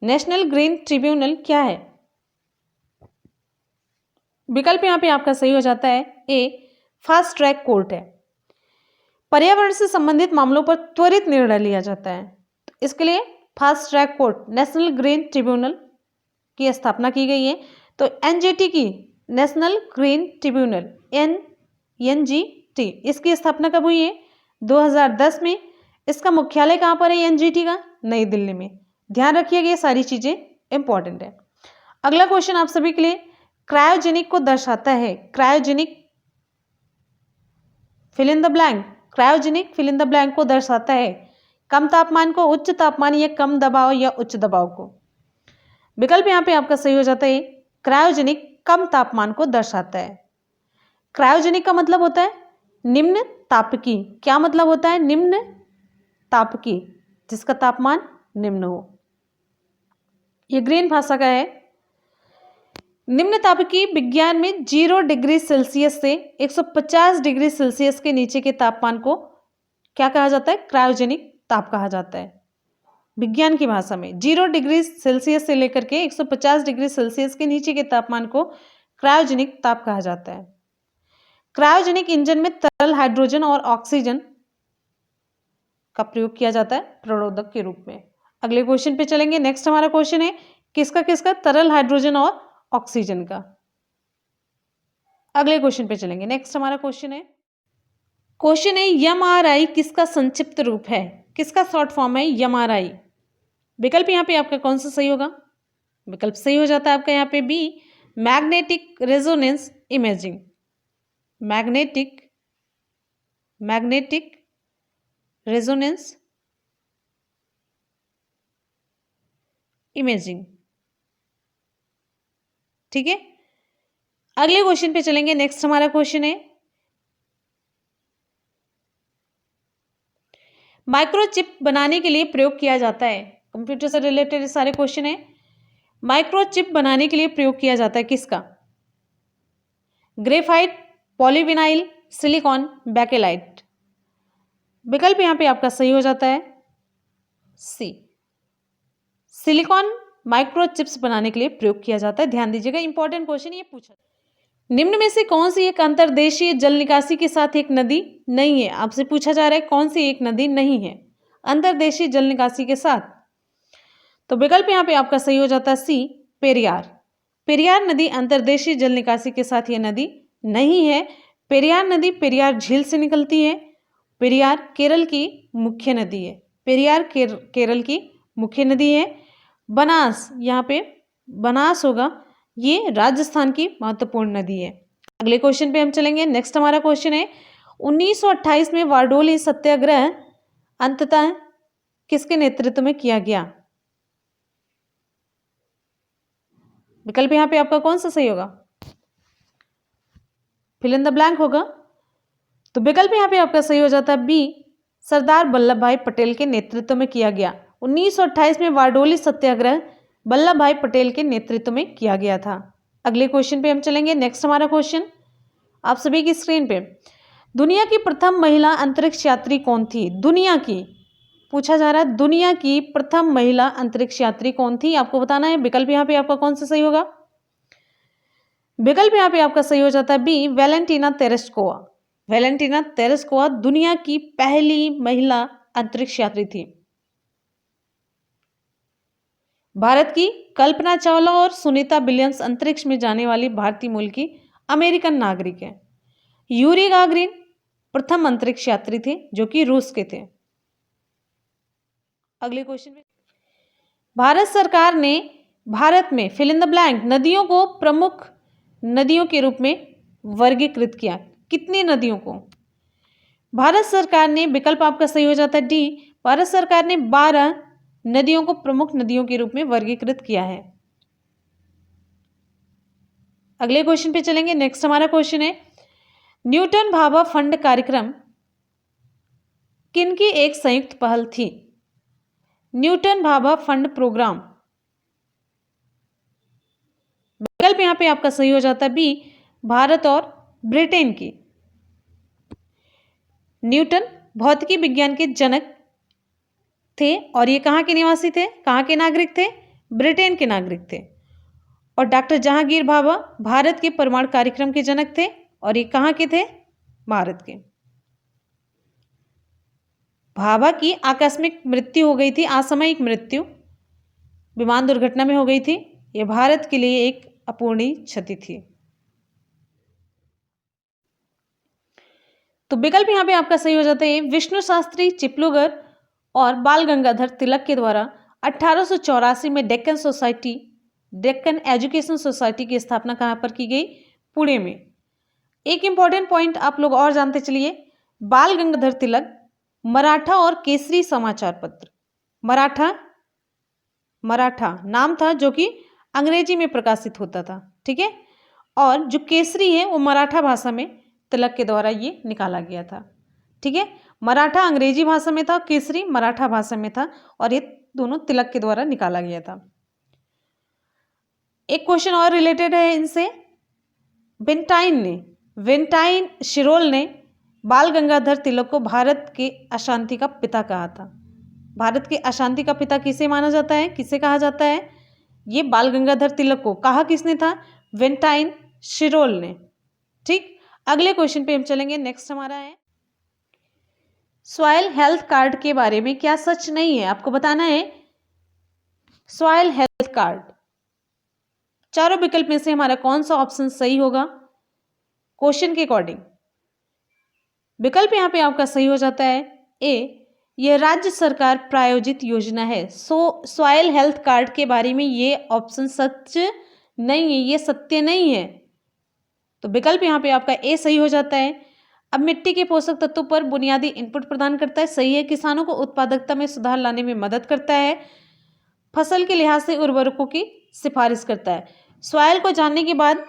नेशनल ग्रीन ट्रिब्यूनल क्या है? विकल्प यहां पे आपका सही हो जाता है ए, फास्ट ट्रैक कोर्ट है। पर्यावरण से संबंधित मामलों पर त्वरित निर्णय लिया जाता है, तो इसके लिए fast track court national green tribunal की स्थापना की गई है? तो एनजीटी की, नेशनल ग्रीन ट्रिब्यूनल, एनजीटी, इसकी स्थापना कब हुई है? 2010 में। इसका मुख्यालय कहाँ पर है एनजीटी का? नई दिल्ली में। ध्यान रखिएगा, ये सारी चीजें इंपॉर्टेंट है। अगला क्वेश्चन आप सभी के लिए, क्रायोजेनिक को दर्शाता है, cryogenic fill in the blank, cryogenic fill in the blank को दर्शाता है कम तापमान को, उच्च तापमान, या कम दबाव या उच्च दबाव को? विकल्प यहाँ पे आपका सही हो जाता है क्रायोजेनिक कम तापमान को दर्शाता है। क्रायोजेनिक का मतलब होता है निम्न तापकी। क्या मतलब होता है? निम्न तापकी, जिसका तापमान निम्न हो। ये ग्रीन भाषा का है। निम्न तापकी विज्ञान में 0 डिग्री सेल्सियस से 150 डिग्री सेल्सियस के नीचे के तापमान को क्या कहा जाता है? क्रायोजेनिक ताप कहा जाता है। विज्ञान की भाषा में 0 डिग्री सेल्सियस से लेकर के 150 डिग्री सेल्सियस के नीचे के तापमान को क्रायोजेनिक ताप कहा जाता है। क्रायोजेनिक इंजन में तरल हाइड्रोजन और ऑक्सीजन का प्रयोग किया जाता है प्रणोदक के रूप में। अगले क्वेश्चन पे चलेंगे। नेक्स्ट हमारा क्वेश्चन है किसका किसका? तरल हाइड्रोजन और ऑक्सीजन का। अगले क्वेश्चन पे चलेंगे। नेक्स्ट हमारा क्वेश्चन है एमआरआई किसका संक्षिप्त रूप है? किसका शॉर्ट फॉर्म है एमआरआई? विकल्प यहाँ पे आपका कौन सा सही होगा? विकल्प सही हो जाता है आपका यहाँ पे B, magnetic resonance imaging. Magnetic resonance imaging. ठीक है, अगले क्वेश्चन पे चलेंगे। नेक्स्ट हमारा क्वेश्चन है माइक्रोचिप बनाने के लिए प्रयोग किया जाता है। कंप्यूटर से रिलेटेड सारे क्वेश्चन है। माइक्रोचिप बनाने के लिए प्रयोग किया जाता है किसका? Graphite, polyvinyl, silicon, Bakelite. विकल्प यहां पे आपका सही हो जाता है सी, सिलिकॉन माइक्रोचिप्स बनाने के लिए प्रयोग किया जाता है। ध्यान दीजिएगा, इंपॉर्टेंट क्वेश्चन ये पूछा। निम्न में से कौन सी एक अंतर्देशीय जल निकासी के साथ एक नदी नहीं है? आपसे पूछा जा रहा है कौन सी एक नदी नहीं है अंतर्देशीय जल निकासी के साथ? तो विकल्प यहाँ पे आपका सही हो जाता है सी, पेरियार। पेरियार नदी अंतर्देशीय जल निकासी के साथ ये नदी नहीं है। पेरियार नदी पेरियार झील से निकलती है। पेरियार केरल की मुख्य नदी है। पेरियार केरल की मुख्य नदी है। बनास, यहाँ पे बनास होगा, ये राजस्थान की महत्वपूर्ण नदी है। अगले क्वेश्चन पे हम चलेंगे। नेक्स्ट हमारा क्वेश्चन है 1928 में बारडोली सत्याग्रह अंततः किसके नेतृत्व में किया गया? विकल्प यहाँ पे आपका कौन सा सही होगा? फिल इन द ब्लैंक होगा। तो विकल्प यहाँ पे आपका सही हो जाता है बी, सरदार वल्लभ भाई पटेल के नेतृत्व में किया गया। 1928 में बारडोली सत्याग्रह वल्लभ भाई पटेल के नेतृत्व में किया गया था। अगले क्वेश्चन पे हम चलेंगे। नेक्स्ट हमारा क्वेश्चन आप सभी की स्क्रीन पे, दुनिया की प्रथम महिला अंतरिक्ष यात्री कौन थी? दुनिया की पूछा जा रहा है, दुनिया की प्रथम महिला अंतरिक्ष यात्री कौन थी? आपको बताना है। विकल्प यहाँ पे आपका कौन सा सही होगा? विकल्प यहाँ पे आपका सही हो जाता है B, Valentina Tereshkova. Valentina Tereshkova दुनिया की पहली महिला अंतरिक्ष यात्री थी। भारत की कल्पना चावला और सुनीता विलियम्स अंतरिक्ष में जाने वाली भारतीय मूल की अमेरिकन नागरिक है। यूरी गागरिन प्रथम अंतरिक्ष यात्री थे जो कि रूस के थे। अगले क्वेश्चन में, भारत सरकार ने भारत में फिल इन द ब्लैंक नदियों को प्रमुख नदियों के रूप में वर्गीकृत किया। कितनी नदियों को? भारत सरकार ने, विकल्प आपका सही हो जाता है डी, भारत सरकार ने 12 नदियों को प्रमुख नदियों के रूप में वर्गीकृत किया है। अगले क्वेश्चन पे चलेंगे। नेक्स्ट हमारा क्वेश्चन है न्यूटन भाभा फंड कार्यक्रम किनकी एक संयुक्त पहल थी? Newton Bhabha fund programme. विकल्प यहां पे आपका सही हो जाता है बी, भारत और ब्रिटेन की। न्यूटन भौतिकी विज्ञान के जनक थे और ये कहाँ के निवासी थे? कहाँ के नागरिक थे? ब्रिटेन के नागरिक थे। और डॉक्टर जहांगीर भाभा भारत के परमाणु कार्यक्रम के जनक थे और ये कहाँ के थे? भारत के। भाभा की आकस्मिक मृत्यु हो गई थी, असामयिक मृत्यु विमान दुर्घटना में हो गई थी। यह भारत के लिए एक अपूर्णीय क्षति थी। तो विकल्प यहाँ पे आपका सही हो जाता है विष्णु शास्त्री चिपलुगर और बाल गंगाधर तिलक के द्वारा 1884 में डेक्कन एजुकेशन सोसाइटी की स्थापना कहाँ पर की गई? पुणे में। एक इंपॉर्टेंट पॉइंट आप लोग और जानते चलिए, बाल गंगाधर तिलक मराठा और केसरी समाचार पत्र, मराठा नाम था जो कि अंग्रेजी में प्रकाशित होता था, ठीक है, और जो केसरी है वो मराठा भाषा में तिलक के द्वारा ये निकाला गया था, ठीक है। मराठा अंग्रेजी भाषा में था, केसरी मराठा भाषा में था, और ये दोनों तिलक के द्वारा निकाला गया था। एक क्वेश्चन और रिलेटेड है इनसे, वेंटाइन शिरोल ने बाल गंगाधर तिलक को भारत के अशांति का पिता कहा था। भारत के अशांति का पिता किसे माना जाता है, किसे कहा जाता है? ये बाल गंगाधर तिलक को कहा किसने था? वेंटाइन शिरोल ने, ठीक। अगले क्वेश्चन पे हम चलेंगे। नेक्स्ट हमारा है सॉइल हेल्थ कार्ड के बारे में क्या सच नहीं है? आपको बताना है सॉइल हेल्थ कार्ड। चारों विकल्प में से हमारा कौन सा ऑप्शन सही होगा क्वेश्चन के अकॉर्डिंग? विकल्प यहां पे आपका सही हो जाता है ए, यह राज्य सरकार प्रायोजित योजना है। सॉइल हेल्थ कार्ड के बारे में ये ऑप्शन सच नहीं है, ये सत्य नहीं है। तो विकल्प यहाँ पे आपका ए सही हो जाता है। अब मिट्टी के पोषक तत्वों पर बुनियादी इनपुट प्रदान करता है, सही है। किसानों को उत्पादकता में सुधार लाने में मदद करता है। फसल के लिहाज से उर्वरकों की सिफारिश करता है। सॉइल को जानने के बाद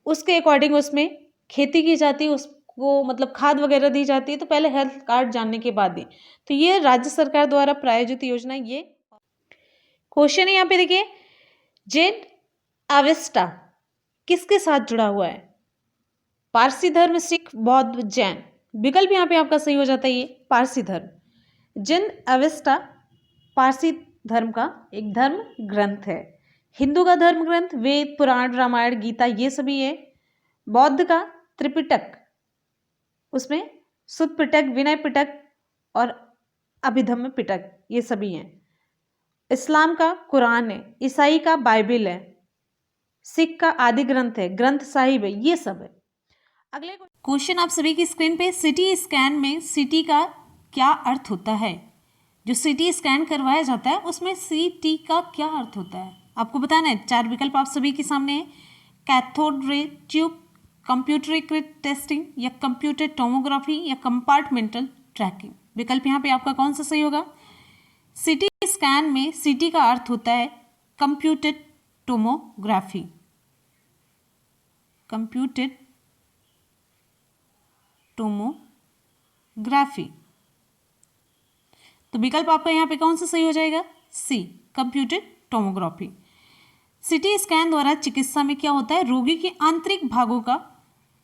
उसके अकॉर्डिंग उसमें खेती की जाती है, उसको मतलब खाद वगैरह दी जाती है। तो पहले हेल्थ कार्ड जानने के बाद ही, तो ये राज्य सरकार द्वारा प्रायोजित योजना। ये क्वेश्चन है यहाँ पे देखिए, जेड अवेस्टा किसके साथ जुड़ा हुआ है? पारसी धर्म, सिख, बौद्ध, जैन। विकल्प यहाँ पे आपका सही हो जाता है ये पारसी धर्म। जिन अवेस्टा पारसी धर्म का एक धर्म ग्रंथ है। हिंदू का धर्म ग्रंथ वेद, पुराण, रामायण, गीता ये सभी है। बौद्ध का त्रिपिटक, उसमें सुत्त पिटक, विनय पिटक और अभिधम्म पिटक ये सभी हैं। इस्लाम का कुरान है। ईसाई का बाइबिल है। सिख का आदि ग्रंथ है, ग्रंथ साहिब है, ये सब है। अगले क्वेश्चन आप सभी की स्क्रीन पे, सीटी स्कैन में सीटी का क्या अर्थ होता है? जो सीटी स्कैन करवाया जाता है उसमें सीटी का क्या अर्थ होता है आपको बताना है। चार विकल्प आप सभी के सामने है, कैथोड रे ट्यूब, कंप्यूटरीकृत टेस्टिंग, या कंप्यूटर टोमोग्राफी, या कंपार्टमेंटल ट्रैकिंग। विकल्प यहाँ पे आपका कौन सा सही होगा? सीटी स्कैन में सीटी का अर्थ होता है कंप्यूटर टोमोग्राफी, कंप्यूटर टोमोग्राफी। तो विकल्प आपका यहाँ पे कौन सा सही हो जाएगा? सी, कंप्यूटर टोमोग्राफी। सीटी स्कैन द्वारा चिकित्सा में क्या होता है? रोगी के आंतरिक भागों का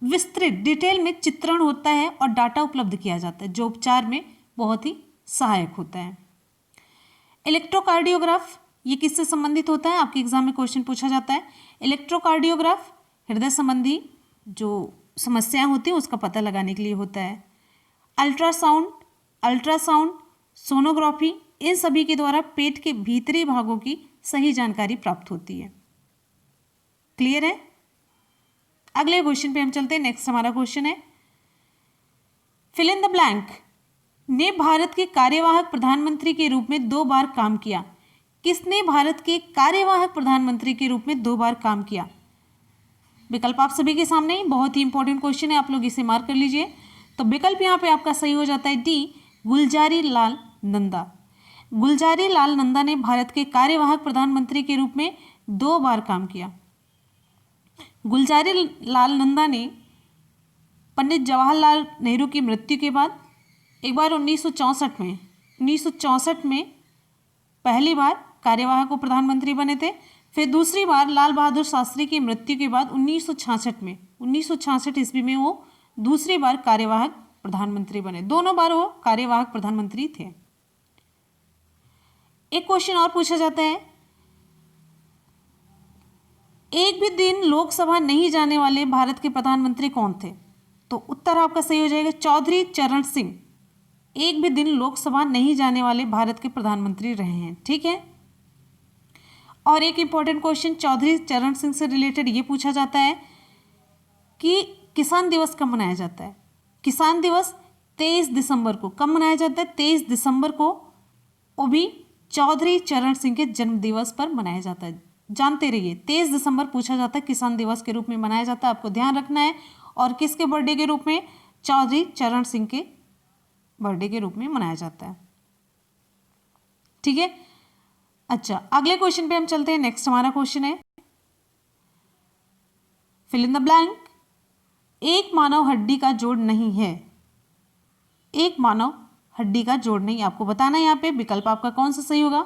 विस्तृत डिटेल में चित्रण होता है और डाटा उपलब्ध किया जाता है, जो उपचार में बहुत ही सहायक होता है। इलेक्ट्रोकार्डियोग्राफ ये किससे संबंधित होता है? आपके एग्जाम में क्वेश्चन पूछा जाता है। इलेक्ट्रोकार्डियोग्राफ हृदय संबंधी जो समस्याएं होती हैं उसका पता लगाने के लिए होता है। अल्ट्रासाउंड, सोनोग्राफी, इन सभी के द्वारा पेट के भीतरी भागों की सही जानकारी प्राप्त होती है। क्लियर है? अगले क्वेश्चन पे हम चलते हैं। नेक्स्ट हमारा क्वेश्चन है, फिल इन द ब्लैंक ने भारत के कार्यवाहक प्रधानमंत्री के रूप में 2 बार काम किया। किसने भारत के कार्यवाहक प्रधानमंत्री के रूप में 2 बार काम किया? विकल्प आप सभी के सामने, बहुत ही इंपॉर्टेंट क्वेश्चन है, आप लोग इसे मार्क कर लीजिए। तो विकल्प यहाँ पे आपका सही हो जाता है डी, गुलजारी लाल नंदा। गुलजारी लाल नंदा ने भारत के कार्यवाहक प्रधानमंत्री के रूप में 2 बार काम किया। गुलजारी लाल नंदा ने पंडित जवाहरलाल नेहरू की मृत्यु के बाद एक बार 1964 में पहली बार कार्यवाहक प्रधानमंत्री बने थे। फिर दूसरी बार लाल बहादुर शास्त्री की मृत्यु के बाद 1966 ईस्वी में वो दूसरी बार कार्यवाहक प्रधानमंत्री बने। दोनों बार वो कार्यवाहक प्रधानमंत्री थे। एक क्वेश्चन और पूछा जाता है, एक भी दिन लोकसभा नहीं जाने वाले भारत के प्रधानमंत्री कौन थे? तो उत्तर आपका सही हो जाएगा चौधरी चरण सिंह। एक भी दिन लोकसभा नहीं जाने वाले भारत के प्रधानमंत्री रहे हैं। ठीक है, और एक इंपॉर्टेंट क्वेश्चन चौधरी चरण सिंह से रिलेटेड ये पूछा जाता है कि किसान दिवस कब मनाया जाता है। किसान दिवस 23 दिसंबर को कब मनाया जाता है? 23 दिसंबर को, वो भी चौधरी चरण सिंह के जन्म दिवस पर मनाया जाता है। जानते रहिए, 23 दिसंबर पूछा जाता है, किसान दिवस के रूप में मनाया जाता है, आपको ध्यान रखना है। और किसके बर्थडे के रूप में? चौधरी चरण सिंह के बर्थडे के रूप में मनाया जाता है। ठीक है, अच्छा अगले क्वेश्चन पे हम चलते हैं। नेक्स्ट हमारा क्वेश्चन है फिल इन द ब्लैंक। एक मानव हड्डी का जोड़ नहीं है। एक मानव हड्डी का जोड़ नहीं, आपको बताना है यहाँ पे विकल्प आपका कौन सा सही होगा।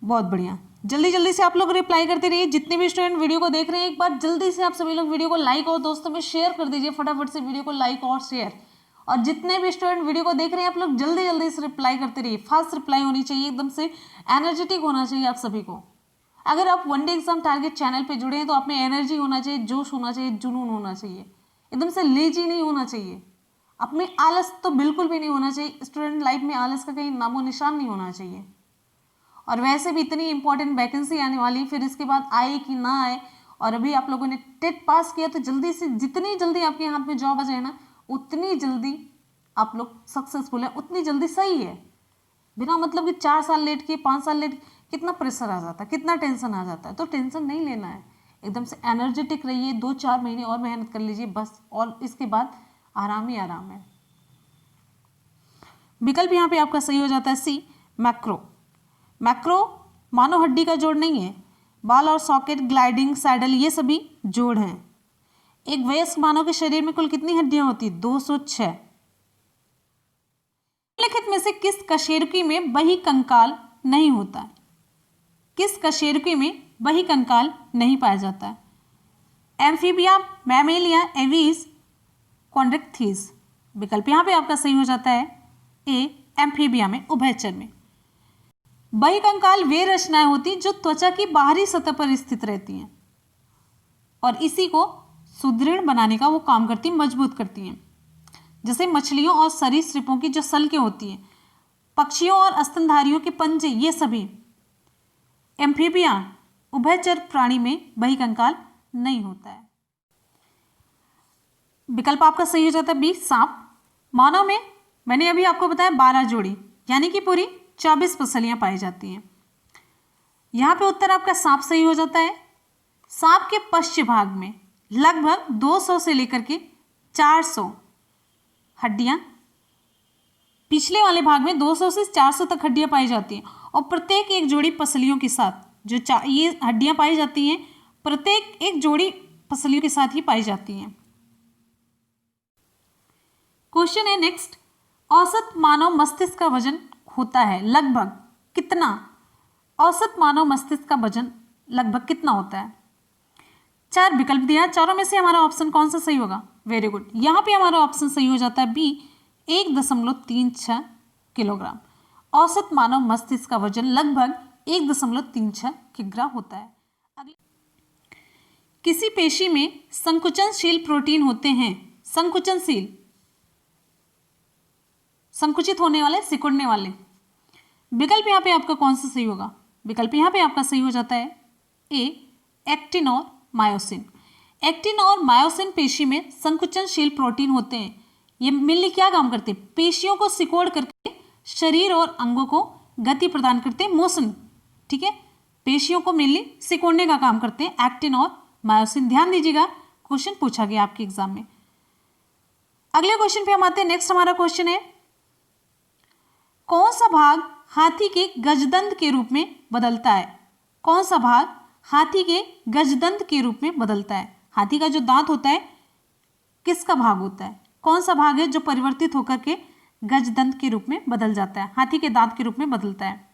बहुत बढ़िया, जल्दी जल्दी से आप लोग रिप्लाई करते रहिए। जितने भी स्टूडेंट वीडियो को देख रहे हैं, एक बार जल्दी से आप सभी लोग वीडियो को लाइक और दोस्तों में शेयर कर दीजिए। फटाफट से वीडियो को लाइक और शेयर। और जितने भी स्टूडेंट वीडियो को देख रहे हैं, आप लोग जल्दी जल्दी से रिप्लाई करते रहिए। फास्ट रिप्लाई होनी चाहिए, एकदम से एनर्जेटिक होना चाहिए आप सभी को। अगर आप one day exam target channel पे जुड़े हैं तो आप में एनर्जी होना चाहिए, जोश होना चाहिए, जुनून होना चाहिए, एकदम से लेजी नहीं होना चाहिए। आप में आलस तो बिल्कुल भी नहीं होना चाहिए। स्टूडेंट लाइफ में आलस का कहीं नामो निशान नहीं होना चाहिए। और वैसे भी इतनी इंपॉर्टेंट वैकेंसी आने वाली, फिर इसके बाद आए कि ना आए, और अभी आप लोगों ने टेट पास किया तो जल्दी से, जितनी जल्दी आपके हाथ में जॉब आ जाए ना, उतनी जल्दी आप लोग सक्सेसफुल है, उतनी जल्दी सही है। बिना मतलब कि 4 साल लेट किए, 5 साल लेट, कितना प्रेशर आ जाता है, कितना टेंशन आ जाता है। तो टेंशन नहीं लेना है, एकदम से एनर्जेटिक रहिए। 2-4 महीने और मेहनत कर लीजिए बस, और इसके बाद आराम ही आराम है। विकल्प यहाँ पे आपका सही हो जाता है सी, मैक्रो। मैक्रो मानव हड्डी का जोड़ नहीं है। बाल और सॉकेट, ग्लाइडिंग, सैडल, ये सभी जोड़ हैं। एक वयस्क मानव के शरीर में कुल कितनी हड्डियां होती? 206। निम्नलिखित में से किस कशेरुकी में बही कंकाल नहीं होता है? किस कशेरुकी में बही कंकाल नहीं पाया जाता है? Amphibia, Mammalia, aves, Chondrichthyes. विकल्प यहाँ पे आपका सही हो जाता है ए, एम्फीबिया में, उभयचर में। बही कंकाल वे रचनाएं होती जो त्वचा की बाहरी सतह पर स्थित रहती हैं और इसी को सुदृढ़ बनाने का वो काम करती, मजबूत करती हैं। जैसे मछलियों और सरीसृपों की जो सल्कें होती हैं, पक्षियों और स्तनधारियों के पंजे, ये सभी। एम्फीबिया, उभयचर प्राणी में बही कंकाल नहीं होता है। विकल्प आपका सही हो जाता है बी, सांप। मानव में मैंने अभी आपको बताया 12 जोड़ी, यानी कि पूरी 24 पसलियां पाई जाती हैं। यहाँ पे उत्तर आपका सांप सही हो जाता है। सांप के पश्च भाग में लगभग 200 से लेकर के 400 हड्डियां, पिछले वाले भाग में 200 से 400 तक हड्डियां पाई जाती हैं, और प्रत्येक एक जोड़ी पसलियों के साथ जो ये हड्डियां पाई जाती हैं, प्रत्येक एक जोड़ी पसलियों के साथ ही पाई जाती हैं। क्वेश्चन है नेक्स्ट, औसत मानव मस्तिष्क का वजन होता है लगभग कितना? औसत मानव मस्तिष्क का वजन लगभग कितना होता है? 4 विकल्प दिया, चारों में से हमारा ऑप्शन कौन सा सही होगा? वेरी गुड, यहाँ पे हमारा ऑप्शन सही हो जाता है बी, 1.36 किलोग्राम। औसत मानव मस्तिष्क का वजन लगभग 1.36 किलोग्राम होता है। किसी पेशी में संकुचनशील प्रोटीन होते हैं। संकुचनशील, संकुचित होने वाले, सिकुड़ने वाले। विकल्प यहाँ पे आपका कौन सा सही होगा? विकल्प यहाँ पे आपका सही हो जाता है ए, एक्टिन और मायोसिन। एक्टिन और मायोसिन पेशी में संकुचनशील प्रोटीन होते हैं। ये मिलकर क्या काम करते हैं? पेशियों को सिकोड़ करके शरीर और अंगों को गति प्रदान करते हैं, मोशन। ठीक है, पेशियों को मिलकर सिकोड़ने का काम करते हैं एक्टिन और मायोसिन। ध्यान दीजिएगा, क्वेश्चन पूछा गया आपके एग्जाम में। अगले क्वेश्चन पे हम आते हैं। नेक्स्ट हमारा क्वेश्चन है, कौन सा भाग हाथी के गजदंत के रूप में बदलता है? कौन सा भाग हाथी के गजदंत के रूप में बदलता है? हाथी का जो दांत होता है, किसका भाग होता है? कौन सा भाग है जो परिवर्तित होकर के गजदंत के रूप में बदल जाता है, हाथी के दांत के रूप में बदलता है?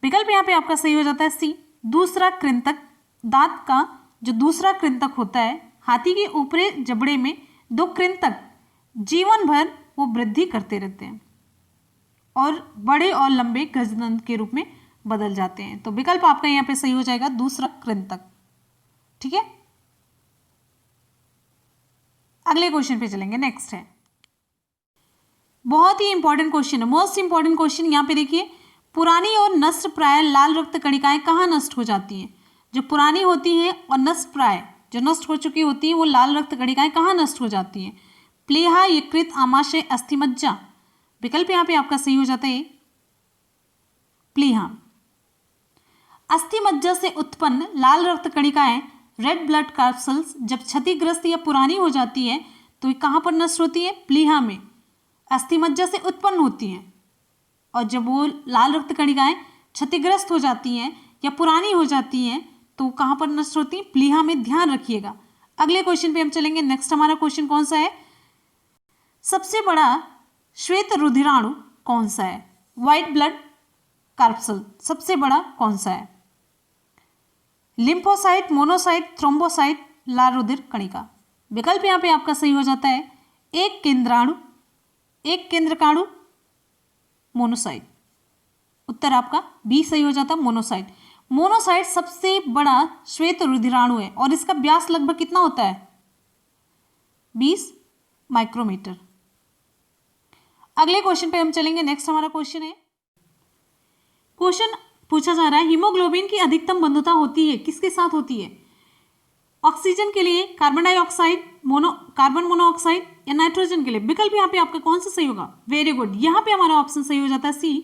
विकल्प यहाँ पे आपका सही हो जाता है सी, दूसरा कृंतक। दांत का जो दूसरा कृंतक होता है, हाथी के ऊपरी जबड़े में 2 कृंतक जीवन भर वो वृद्धि करते रहते हैं और बड़े और लंबे गजदंत के रूप में बदल जाते हैं। तो विकल्प आपका यहाँ पे सही हो जाएगा दूसरा कृंतक। ठीक है, अगले क्वेश्चन पे चलेंगे। नेक्स्ट है, बहुत ही इंपॉर्टेंट क्वेश्चन है, मोस्ट इंपॉर्टेंट क्वेश्चन। यहाँ पे देखिए, पुरानी और नष्ट प्राय लाल रक्त कणिकाएं कहाँ नष्ट हो जाती हैं? जो पुरानी होती हैं और नष्ट प्राय जो नष्ट हो चुकी होती हैं वो लाल रक्त कणिकाएं कहाँ नष्ट हो जाती हैं? प्लीहा, यकृत, आमाशय, अस्थिमज्जा। विकल्प यहाँ पे आपका सही हो जाता है प्लीहा। अस्थिमज्जा से उत्पन्न लाल रक्त कणिकाएं रेड ब्लड कार्पल्स जब क्षतिग्रस्त या पुरानी हो जाती है तो ये कहाँ पर नष्ट होती है? प्लीहा में अस्थिमज्जा से उत्पन्न होती हैं। और जब वो लाल रक्त कणिकाएं क्षतिग्रस्त हो जाती हैं या पुरानी हो जाती हैं तो कहाँ पर नष्ट होती हैं? प्लीहा में। ध्यान रखिएगा। अगले क्वेश्चन पे हम चलेंगे। नेक्स्ट हमारा क्वेश्चन कौन सा है? सबसे बड़ा श्वेत रुधिराणु कौन सा है? व्हाइट ब्लड कार्पसल सबसे बड़ा कौन सा है? लिम्फोसाइट, मोनोसाइट, थ्रोम्बोसाइट, लाल रुधिर कणिका। विकल्प यहाँ पे आपका सही हो जाता है एक केंद्राणु, एक केंद्रकाणु, मोनोसाइट। उत्तर आपका बी सही हो जाता, मोनोसाइट। मोनोसाइट सबसे बड़ा श्वेत रुधिराणु है और इसका व्यास लगभग कितना होता है? 20 माइक्रोमीटर। अगले क्वेश्चन पे हम चलेंगे। नेक्स्ट हमारा क्वेश्चन है, क्वेश्चन पूछा जा रहा है हीमोग्लोबिन की अधिकतम बंधुता होती है किसके साथ होती है? ऑक्सीजन के लिए कार्बन डाइऑक्साइड, कार्बन मोनोऑक्साइड या नाइट्रोजन के लिए? विकल्प यहाँ पे आपका कौन सा सही होगा? वेरी गुड, यहाँ पे हमारा ऑप्शन सही हो जाता है सी,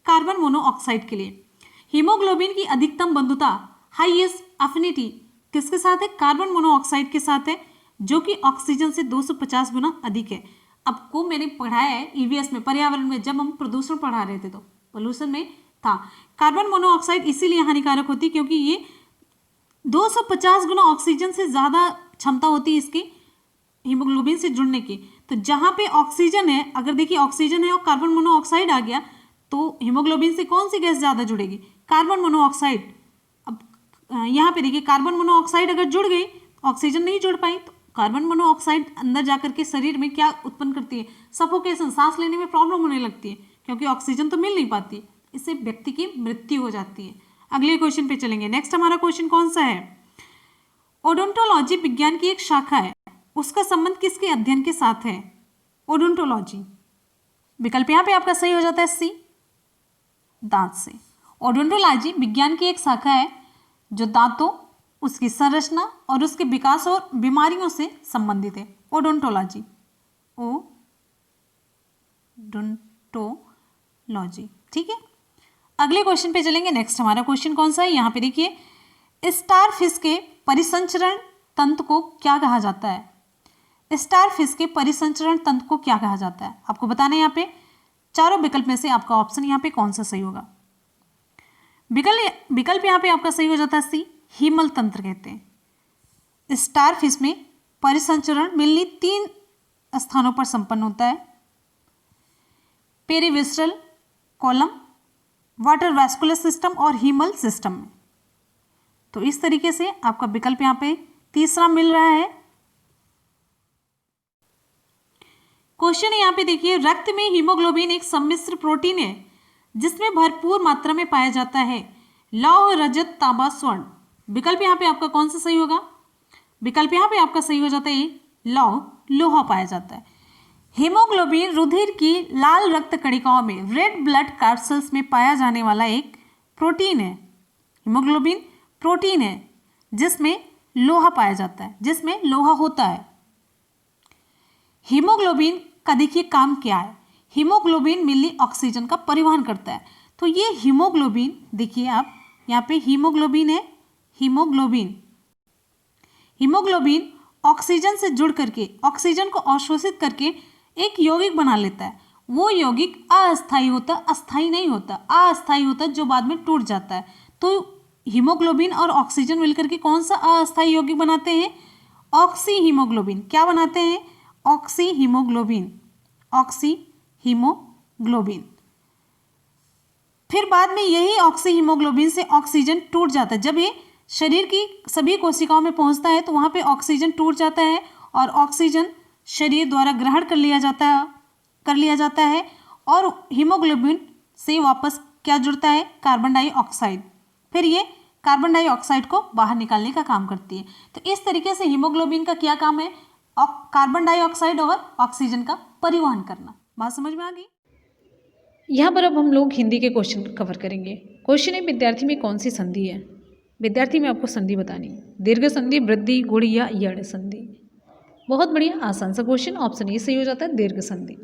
कार्बन मोनोऑक्साइड के लिए। हीमोग्लोबिन की अधिकतम बंधुता, हाईएस्ट अफिनिटी किसके साथ है? कार्बन मोनोऑक्साइड के साथ है, जो कि ऑक्सीजन से 250 गुना अधिक है। आपको मैंने पढ़ाया है ईवीएस में, पर्यावरण में, जब हम प्रदूषण पढ़ा रहे थे तो पोल्यूशन में था। कार्बन मोनोऑक्साइड इसीलिए हानिकारक होती क्योंकि ये 250 गुना ऑक्सीजन से ज़्यादा क्षमता होती है इसकी हीमोग्लोबिन से जुड़ने की। तो जहाँ पे ऑक्सीजन है, अगर देखिए ऑक्सीजन है और कार्बन मोनोऑक्साइड आ गया तो हीमोग्लोबिन से कौन सी गैस ज़्यादा जुड़ेगी? Carbon monoxide. अब यहाँ पे देखिए कार्बन मोनोऑक्साइड अगर जुड़ गई, ऑक्सीजन नहीं जुड़ पाई, तो कार्बन मोनोऑक्साइड अंदर जाकर के शरीर में क्या उत्पन्न करती है? सफोकेशन, सांस लेने में प्रॉब्लम होने लगती है क्योंकि ऑक्सीजन तो मिल नहीं पाती, इससे व्यक्ति की मृत्यु हो जाती है। अगले क्वेश्चन पे चलेंगे। नेक्स्ट हमारा क्वेश्चन कौन सा है? ओडोंटोलॉजी विज्ञान की एक शाखा है, उसका संबंध किसके अध्ययन के साथ है? ओडोंटोलॉजी। विकल्प यहाँ पे आपका सही हो जाता है सी, दांत से। ओडोंटोलॉजी विज्ञान की एक शाखा है जो दांतों, उसकी संरचना और उसके विकास और बीमारियों से संबंधित है। Odontology, odontology. ठीक है, अगले क्वेश्चन पे चलेंगे। नेक्स्ट हमारा क्वेश्चन कौन सा है? यहाँ पे देखिए, स्टारफिश के परिसंचरण तंत्र को क्या कहा जाता है? स्टारफिश के परिसंचरण तंत्र को क्या कहा जाता है? आपको बताना है यहाँ पे चारों विकल्प में से आपका ऑप्शन यहाँ पे कौन सा सही होगा। विकल्प यहाँ पे आपका सही हो जाता है सी, हीमल तंत्र कहते हैं। स्टारफिश में परिसंचरण मिलनी 3 स्थानों पर संपन्न होता है, पेरिविस्ट्रल कॉलम, वाटर वैस्कुलर सिस्टम और हीमल सिस्टम में। तो इस तरीके से आपका विकल्प यहाँ पे तीसरा मिल रहा है। क्वेश्चन यहाँ पे देखिए, रक्त में हीमोग्लोबिन एक सम्मिश्र प्रोटीन है जिसमें भरपूर मात्रा में पाया जाता है लौह, रजत, तांबा, स्वर्ण। विकल्प यहाँ पे आपका कौन सा सही होगा? विकल्प यहाँ पे आपका सही हो जाता है लौह, लोहा पाया जाता है। हीमोग्लोबिन रुधिर की लाल रक्त कणिकाओं में, रेड ब्लड कार्पल्स में पाया जाने वाला एक प्रोटीन है। हीमोग्लोबिन प्रोटीन है जिसमें लोहा पाया जाता है, जिसमें लोहा होता है। हीमोग्लोबिन का देखिए काम क्या है? हीमोग्लोबिन मिली ऑक्सीजन का परिवहन करता है। तो ये हीमोग्लोबिन देखिए आप यहाँ पे हीमोग्लोबिन है, हीमोग्लोबिन ऑक्सीजन से जुड़ करके ऑक्सीजन को अवशोषित करके एक यौगिक बना लेता है। वो यौगिक अस्थायी होता, अस्थायी नहीं होता, अस्थायी होता जो बाद में टूट जाता है। तो हीमोग्लोबिन और ऑक्सीजन मिलकर के कौन सा अस्थायी यौगिक बनाते हैं? Oxy haemoglobin. क्या बनाते हैं? Oxy haemoglobin, oxy haemoglobin. फिर बाद में यही ऑक्सी हीमोग्लोबिन से ऑक्सीजन टूट जाता है। जब ये शरीर की सभी कोशिकाओं में पहुंचता है तो वहाँ पे ऑक्सीजन टूट जाता है और ऑक्सीजन शरीर द्वारा ग्रहण कर लिया जाता है और हीमोग्लोबिन से वापस क्या जुड़ता है? Carbon dioxide. फिर ये कार्बन डाइऑक्साइड को बाहर निकालने का काम करती है। तो इस तरीके से हीमोग्लोबिन का क्या काम है? कार्बन डाइऑक्साइड और ऑक्सीजन का परिवहन करना। बात समझ में आ गई? यहाँ पर अब हम लोग हिंदी के क्वेश्चन कवर करेंगे। क्वेश्चन है, विद्यार्थी में कौन सी संधि है? विद्यार्थी में आपको संधि बतानी है। दीर्घ संधि, वृद्धि, गुण या यण संधि। बहुत बढ़िया, आसान सा क्वेश्चन। ऑप्शन ए सही हो जाता है, दीर्घ संधि।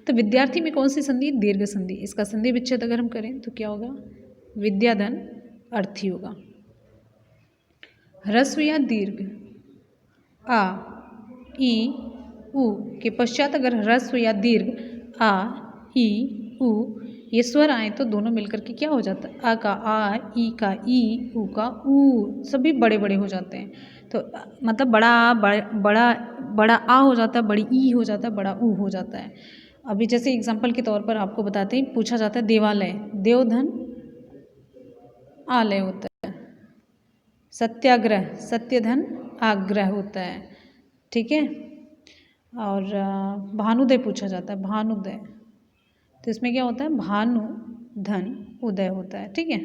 तो विद्यार्थी में कौन सी संधि? दीर्घ संधि। इसका संधि विच्छेद अगर हम करें तो क्या होगा? विद्याधन अर्थी होगा। ह्रस्व या दीर्घ, आ, ई, उ के पश्चात अगर ह्रस्व या दीर्घ आ, ई, उ ये स्वर आए तो दोनों मिलकर के क्या हो जाता है? आ का आ, ई का ई, उ का ऊ, सभी बड़े बड़े हो जाते हैं। तो मतलब बड़ा आ बड़ा बड़ा आ हो जाता है, बड़ी ई हो जाता है, बड़ा ऊ हो जाता है। अभी जैसे एग्जाम्पल के तौर पर आपको बताते हैं, पूछा जाता है देवालय, देवधन आलय होता है। सत्याग्रह, सत्यधन आग्रह होता है। ठीक है। और भानुदय पूछा जाता है, भानुदय, तो इसमें क्या होता है? भानु धन उदय होता है। ठीक है।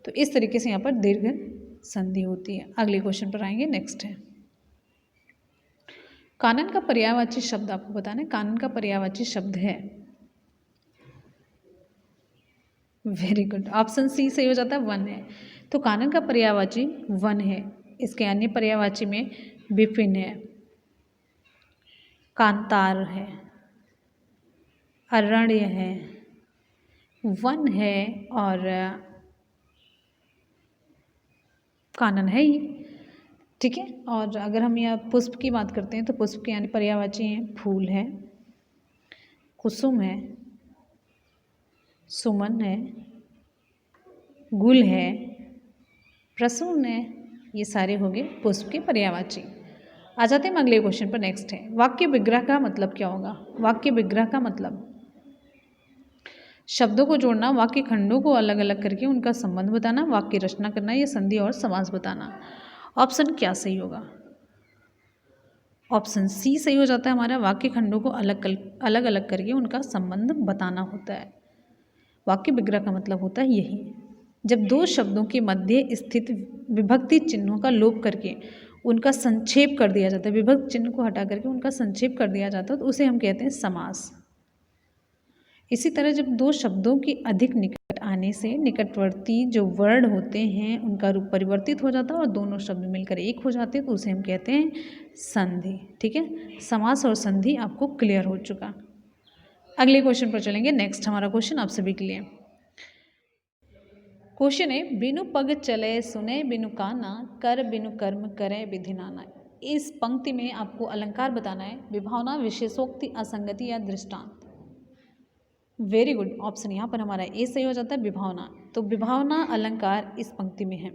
तो इस तरीके से यहाँ पर दीर्घ संधि होती है। अगले क्वेश्चन पर आएंगे। नेक्स्ट है, कानन का पर्यायवाची शब्द आपको बताना है। कानन का पर्यायवाची शब्द है, वेरी गुड, ऑप्शन सी सही हो जाता है, वन है। तो कानन का पर्यायवाची वन है। इसके अन्य पर्यायवाची में विपिन है, कांतार है, अरण्य है, वन है और कानन है ही। ठीक है। और अगर हम यहाँ पुष्प की बात करते हैं तो पुष्प के यानी पर्यायवाची हैं, फूल है, कुसुम है, सुमन है, गुल है, प्रसून है। ये सारे हो गए पुष्प के पर्यायवाची। आ जाते हैं अगले क्वेश्चन पर। नेक्स्ट है, वाक्य विग्रह का मतलब क्या होगा? वाक्य विग्रह का मतलब शब्दों को जोड़ना, वाक्य खंडों को अलग अलग करके उनका संबंध बताना, वाक्य रचना करना या संधि और समास बताना। ऑप्शन क्या सही होगा? ऑप्शन सी सही हो जाता है हमारा, वाक्य खंडों को अलग अलग करके उनका संबंध बताना होता है। वाक्य विग्रह का मतलब होता है यही, जब दो शब्दों के मध्य स्थित विभक्ति चिन्हों का लोप करके उनका संक्षेप कर दिया जाता है, विभक्ति चिन्ह को हटा करके उनका संक्षेप कर दिया जाता है, तो उसे हम कहते हैं समास। इसी तरह जब दो शब्दों के अधिक निकट आने से निकटवर्ती जो वर्ण होते हैं उनका रूप परिवर्तित हो जाता है और दोनों शब्द मिलकर एक हो जाते हैं, तो उसे हम कहते हैं संधि। ठीक है। समास और संधि आपको क्लियर हो चुका। अगले क्वेश्चन पर चलेंगे। नेक्स्ट हमारा क्वेश्चन आप सभी के लिए क्वेश्चन है, बिनु पग चले सुने बिनु काना, कर बिनु कर्म करे विधि नाना। इस पंक्ति में आपको अलंकार बताना है, विभावना, विशेषोक्ति, असंगति या दृष्टांत। वेरी गुड, ऑप्शन यहाँ पर हमारा ए सही हो जाता है, विभावना। तो विभावना अलंकार इस पंक्ति में है।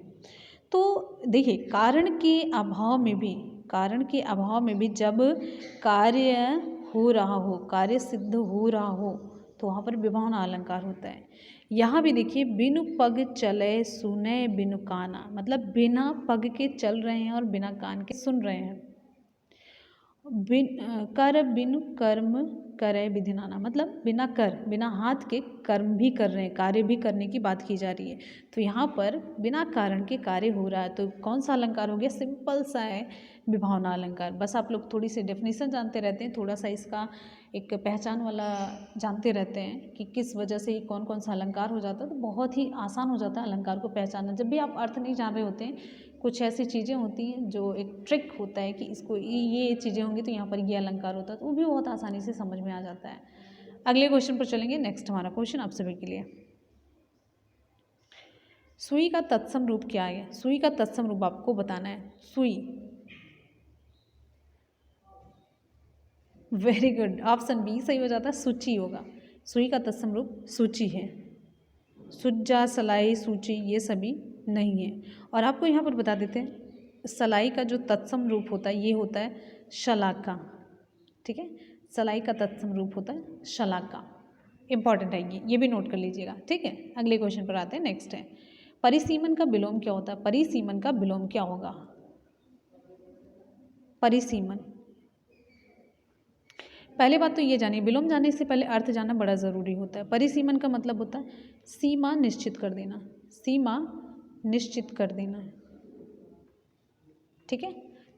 तो देखिए, कारण के अभाव में भी जब कार्य हो रहा हो, कार्य सिद्ध हो रहा हो, तो वहाँ पर विभावना अलंकार होता है। यहाँ भी देखिए, बिनु पग चले सुने बिनु काना, मतलब बिना पग के चल रहे हैं और बिना कान के सुन रहे हैं। कर बिनु कर्म करे विधि नाना, मतलब बिना बिना हाथ के कर्म भी कर रहे हैं, कार्य भी करने की बात की जा रही है। तो यहाँ पर बिना कारण के कार्य हो रहा है, तो कौन सा अलंकार हो गया? सिंपल सा है, विभावना अलंकार। बस आप लोग थोड़ी सी डेफिनेशन जानते रहते हैं, थोड़ा सा इसका एक पहचान वाला जानते रहते हैं कि किस वजह से कौन कौन सा अलंकार हो जाता है, तो बहुत ही आसान हो जाता है अलंकार को पहचानना। जब भी आप अर्थ नहीं जान रहे होते हैं, कुछ ऐसी चीज़ें होती हैं जो एक ट्रिक होता है कि इसको ये चीज़ें होंगी तो यहाँ पर ये अलंकार होता है, तो वो भी बहुत आसानी से समझ में आ जाता है। अगले क्वेश्चन पर चलेंगे। नेक्स्ट हमारा क्वेश्चन आप सभी के लिए, सुई का तत्सम रूप क्या है? सुई का तत्सम रूप आपको बताना है। सुई, वेरी गुड, ऑप्शन बी सही हो जाता है, सूची होगा। सुई का तत्सम रूप सूची है। सुज्जा, सलाई, सूची ये सभी नहीं है। और आपको यहाँ पर बता देते हैं, सलाई का जो तत्सम रूप होता है ये होता है शलाका। ठीक है, सलाई का तत्सम रूप होता है शलाका। इंपॉर्टेंट है ये भी नोट कर लीजिएगा। ठीक है। अगले क्वेश्चन पर आते हैं। नेक्स्ट है, परिसीमन का विलोम क्या होता है? परिसीमन का विलोम क्या होगा? परिसीमन, पहले बात तो ये जानिए, विलोम जानने से पहले अर्थ जानना बड़ा ज़रूरी होता है। परिसीमन का मतलब होता है सीमा निश्चित कर देना, सीमा निश्चित कर देना। ठीक है,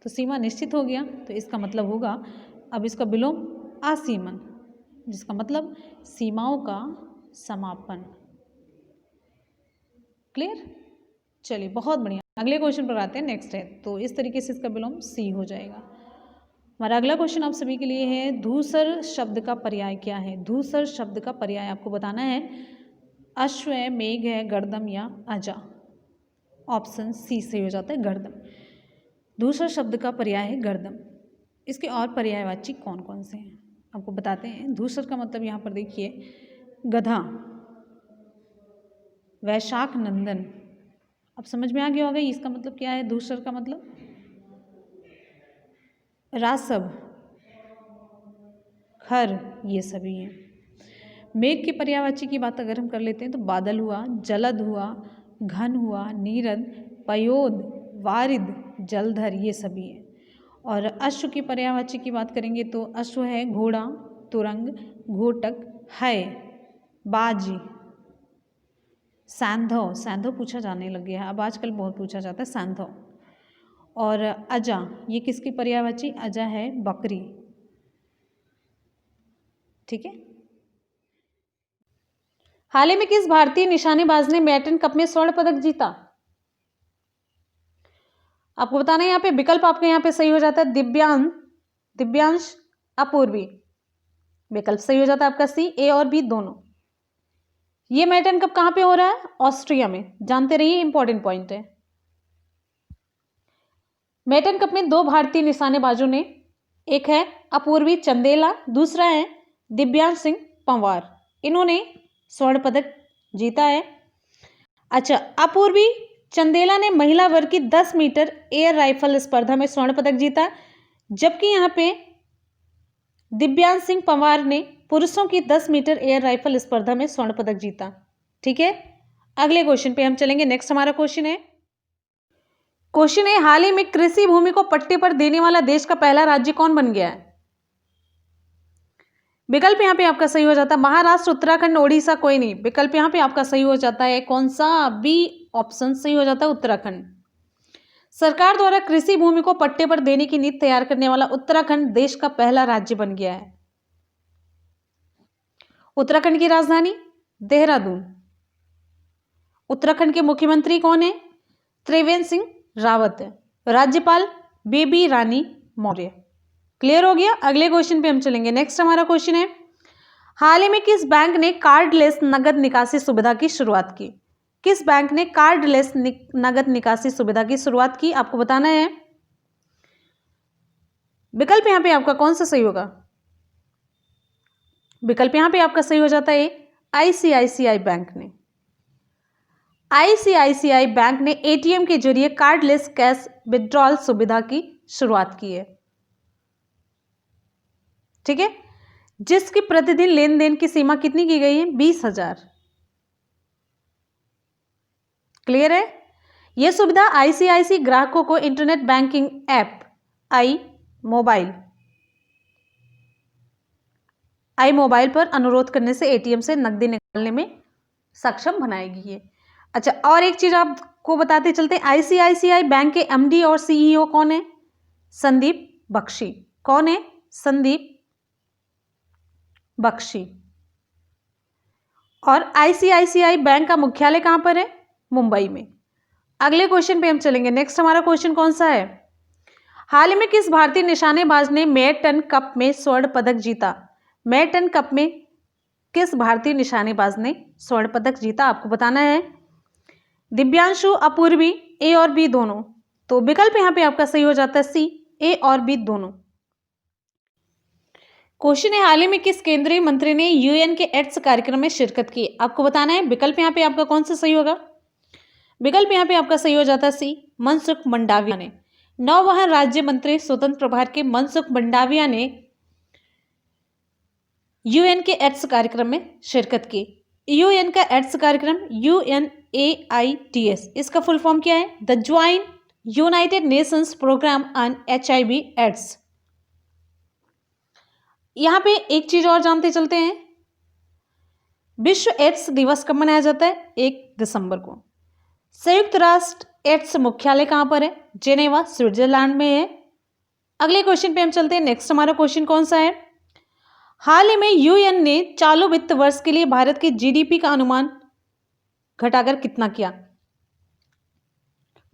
तो सीमा निश्चित हो गया तो इसका मतलब होगा, अब इसका विलोम आसीमन, जिसका मतलब सीमाओं का समापन। क्लियर? चलिए बहुत बढ़िया, अगले क्वेश्चन पर आते हैं। नेक्स्ट है, तो इस तरीके से इसका विलोम सी हो जाएगा। हमारा अगला क्वेश्चन आप सभी के लिए है, धूसर शब्द का पर्याय क्या है? धूसर शब्द का पर्याय आपको बताना है। अश्व है, मेघ है, गर्दम या अजा। ऑप्शन सी सही हो जाता है, गर्दम। दूसरा शब्द का पर्याय है गर्दम। इसके और पर्यायवाची कौन कौन से हैं आपको बताते हैं। धूसर का मतलब यहाँ पर देखिए, गधा, वैशाख नंदन। अब समझ में आ गया होगा इसका मतलब क्या है। धूसर का मतलब रासव, खर, ये सभी हैं। मेघ के पर्यायवाची की बात अगर हम कर लेते हैं तो बादल हुआ, जलद हुआ, घन हुआ, नीरद, पयोद, वारिद, जलधर, ये सभी हैं। और अश्व के पर्यायवाची की बात करेंगे तो अश्व है घोड़ा, तुरंग, घोटक, है, बाजी, सैंधव। सैंधव पूछा जाने लग गया है, अब आजकल बहुत पूछा जाता है सैंधव। और अजा, ये किसकी पर्यायवाची? अजा है बकरी। ठीक है। हाल ही में किस भारतीय निशानेबाज ने बैडमिंटन कप में स्वर्ण पदक जीता? आपको बताना है यहाँ पे विकल्प आपके यहाँ पे सही हो जाता है दिव्यांश, अपूर्वी। विकल्प सही हो जाता है आपका सी, ए और बी दोनों। ये बैडमिंटन कप कहाँ पे हो रहा है? ऑस्ट्रिया में। जानते रहिए, इंपॉर्टेंट पॉइंट है। बैडमिंटन कप में दो भारतीय निशानेबाजों ने, एक है अपूर्वी चंदेला, दूसरा है दिव्यांश सिंह पंवार, इन्होंने स्वर्ण पदक जीता है। अच्छा, अपूर्वी चंदेला ने महिला वर्ग की 10 मीटर एयर राइफल स्पर्धा में स्वर्ण पदक जीता, जबकि यहाँ पे दिव्यांश सिंह पंवार ने पुरुषों की 10 मीटर एयर राइफल स्पर्धा में स्वर्ण पदक जीता। ठीक है, अगले क्वेश्चन पे हम चलेंगे। नेक्स्ट हमारा क्वेश्चन है हाल ही में कृषि भूमि को पट्टे पर देने वाला देश का पहला राज्य कौन बन गया है? विकल्प यहाँ पे आपका सही हो जाता है महाराष्ट्र, उत्तराखंड, ओडिशा, कोई नहीं। विकल्प यहाँ पे आपका सही हो जाता है कौन सा? बी ऑप्शन सही हो जाता है, उत्तराखंड। सरकार द्वारा कृषि भूमि को पट्टे पर देने की नीति तैयार करने वाला उत्तराखंड देश का पहला राज्य बन गया है। उत्तराखंड की राजधानी देहरादून। उत्तराखंड के मुख्यमंत्री कौन है? त्रिवेंद्र सिंह रावत है। राज्यपाल बेबी रानी मौर्य। क्लियर हो गया। अगले क्वेश्चन पे हम चलेंगे। नेक्स्ट हमारा क्वेश्चन है, हाल ही में किस बैंक ने कार्डलेस नगद निकासी सुविधा की शुरुआत की? किस बैंक ने कार्डलेस नगद निकासी सुविधा की शुरुआत की? आपको बताना है। विकल्प यहां पे आपका कौन सा सही होगा? विकल्प यहां पे आपका सही हो जाता है आईसीआईसीआई बैंक ने। आईसीआईसीआई बैंक ने एटीएम के जरिए कार्डलेस कैश विड्रॉल सुविधा की शुरुआत की है। ठीक है, जिसकी प्रतिदिन लेन देन की सीमा कितनी की गई है? 20,000। क्लियर है। यह सुविधा आईसीआईसी ग्राहकों को इंटरनेट बैंकिंग ऐप आई मोबाइल पर अनुरोध करने से एटीएम से नकदी निकालने में सक्षम बनाएगी ये। अच्छा, और एक चीज आपको बताते चलते हैं, आईसीआईसीआई बैंक के एमडी और सीईओ कौन है? संदीप बख्शी। कौन है? संदीप बख्शी। और आईसीआईसीआई बैंक का मुख्यालय कहां पर है? मुंबई में। अगले क्वेश्चन पे हम चलेंगे। नेक्स्ट हमारा क्वेश्चन कौन सा है, हाल ही में किस भारतीय निशानेबाज ने बैडमिंटन कप में स्वर्ण पदक जीता? बैडमिंटन कप में किस भारतीय निशानेबाज ने स्वर्ण पदक जीता? आपको बताना है। दिव्यांशु, अपूर्वी, ए और बी दोनों। तो विकल्प यहां पे आपका सही हो जाता है सी, ए और बी दोनों। क्वेश्चन है, हाल ही में किस केंद्रीय मंत्री ने यूएन के एड्स कार्यक्रम में शिरकत की? आपको बताना है। विकल्प यहाँ पे आपका कौन सा सही होगा? विकल्प यहाँ पे आपका सही हो जाता है सी, मनसुख मंडाविया ने। नौवहन राज्य मंत्री स्वतंत्र प्रभार के मनसुख मंडाविया ने यूएन के एड्स कार्यक्रम में शिरकत की। यूएन का एड्स कार्यक्रम UNAIDS, इसका फुल फॉर्म क्या है? The Joint United Nations Programme on HIV AIDS. यहां पे एक चीज और जानते चलते हैं, विश्व एड्स दिवस कब मनाया जाता है? 1 दिसंबर को। संयुक्त राष्ट्र एड्स मुख्यालय कहां पर है? जेनेवा, स्विट्जरलैंड में है। अगले क्वेश्चन पे हम चलते हैं। नेक्स्ट हमारा क्वेश्चन कौन सा है, हाल ही में यूएन ने चालू वित्त वर्ष के लिए भारत के जीडीपी का अनुमान घटाकर कितना किया?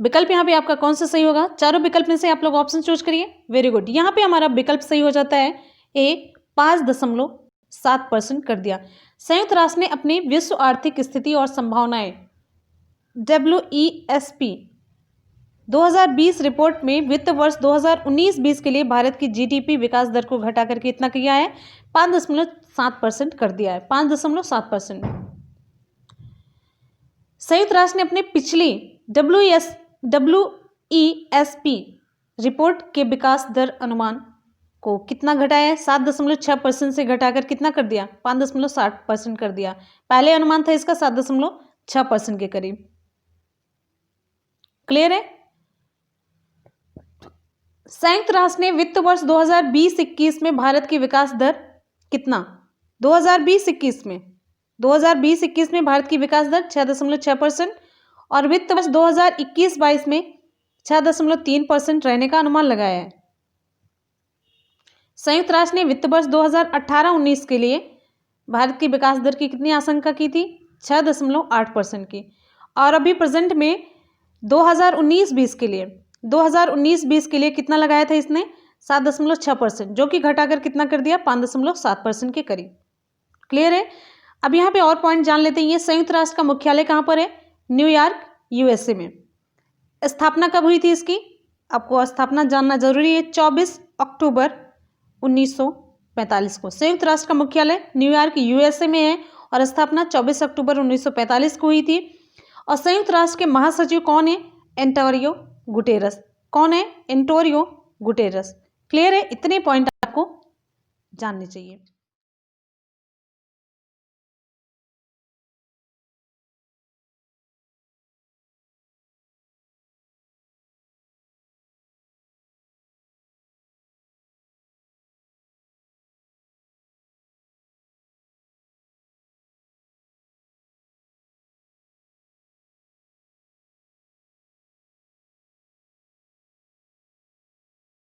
विकल्प यहाँ पे आपका कौन सा सही होगा? चारों विकल्प में से आप लोग ऑप्शन चूज करिए। वेरी गुड, यहाँ पे हमारा विकल्प सही हो जाता है ए, 5.7% कर दिया। संयुक्त राष्ट्र ने अपनी विश्व आर्थिक स्थिति और संभावनाएं WESP 2020 रिपोर्ट में वित्त वर्ष 2019-20 के लिए भारत की जीडीपी विकास दर को घटाकर कितना किया है? 5.7% कर दिया है। 5.7%। संयुक्त राष्ट्र ने अपने पिछली WESP रिपोर्ट के विकास दर अनुमान को कितना घटाया है? 7.6% से घटाकर कितना कर दिया? 5.7% कर दिया। पहले अनुमान था इसका 7.6% के करीब। क्लियर है? संयुक्त राष्ट्र ने वित्त वर्ष 2020-21 में भारत की विकास दर कितना? 2020-21 में भारत की विकास दर 6.6% और वित्त वर्ष 2021-22 में 6.3% रहने का अनुमान लगाया है। संयुक्त राष्ट्र ने वित्त वर्ष 2018-19 के लिए भारत की विकास दर की कितनी आशंका की थी? 6.8% की। और अभी प्रेजेंट में 2019-20 के लिए कितना लगाया था इसने? 7.6%, जो कि घटाकर कितना कर दिया? 5.7% के करीब। क्लियर है? अब यहाँ पे और पॉइंट जान लेते हैं। ये संयुक्त राष्ट्र का मुख्यालय कहाँ पर है? न्यूयॉर्क, USA में। स्थापना कब हुई थी इसकी? आपको स्थापना जानना जरूरी है। 24 अक्टूबर 1945 को। संयुक्त राष्ट्र का मुख्यालय न्यूयॉर्क, USA में है और स्थापना 24 अक्टूबर 1945 को हुई थी। और संयुक्त राष्ट्र के महासचिव कौन है? Antonio Guterres. कौन है? Antonio Guterres. क्लियर है? इतने पॉइंट आपको जानने चाहिए।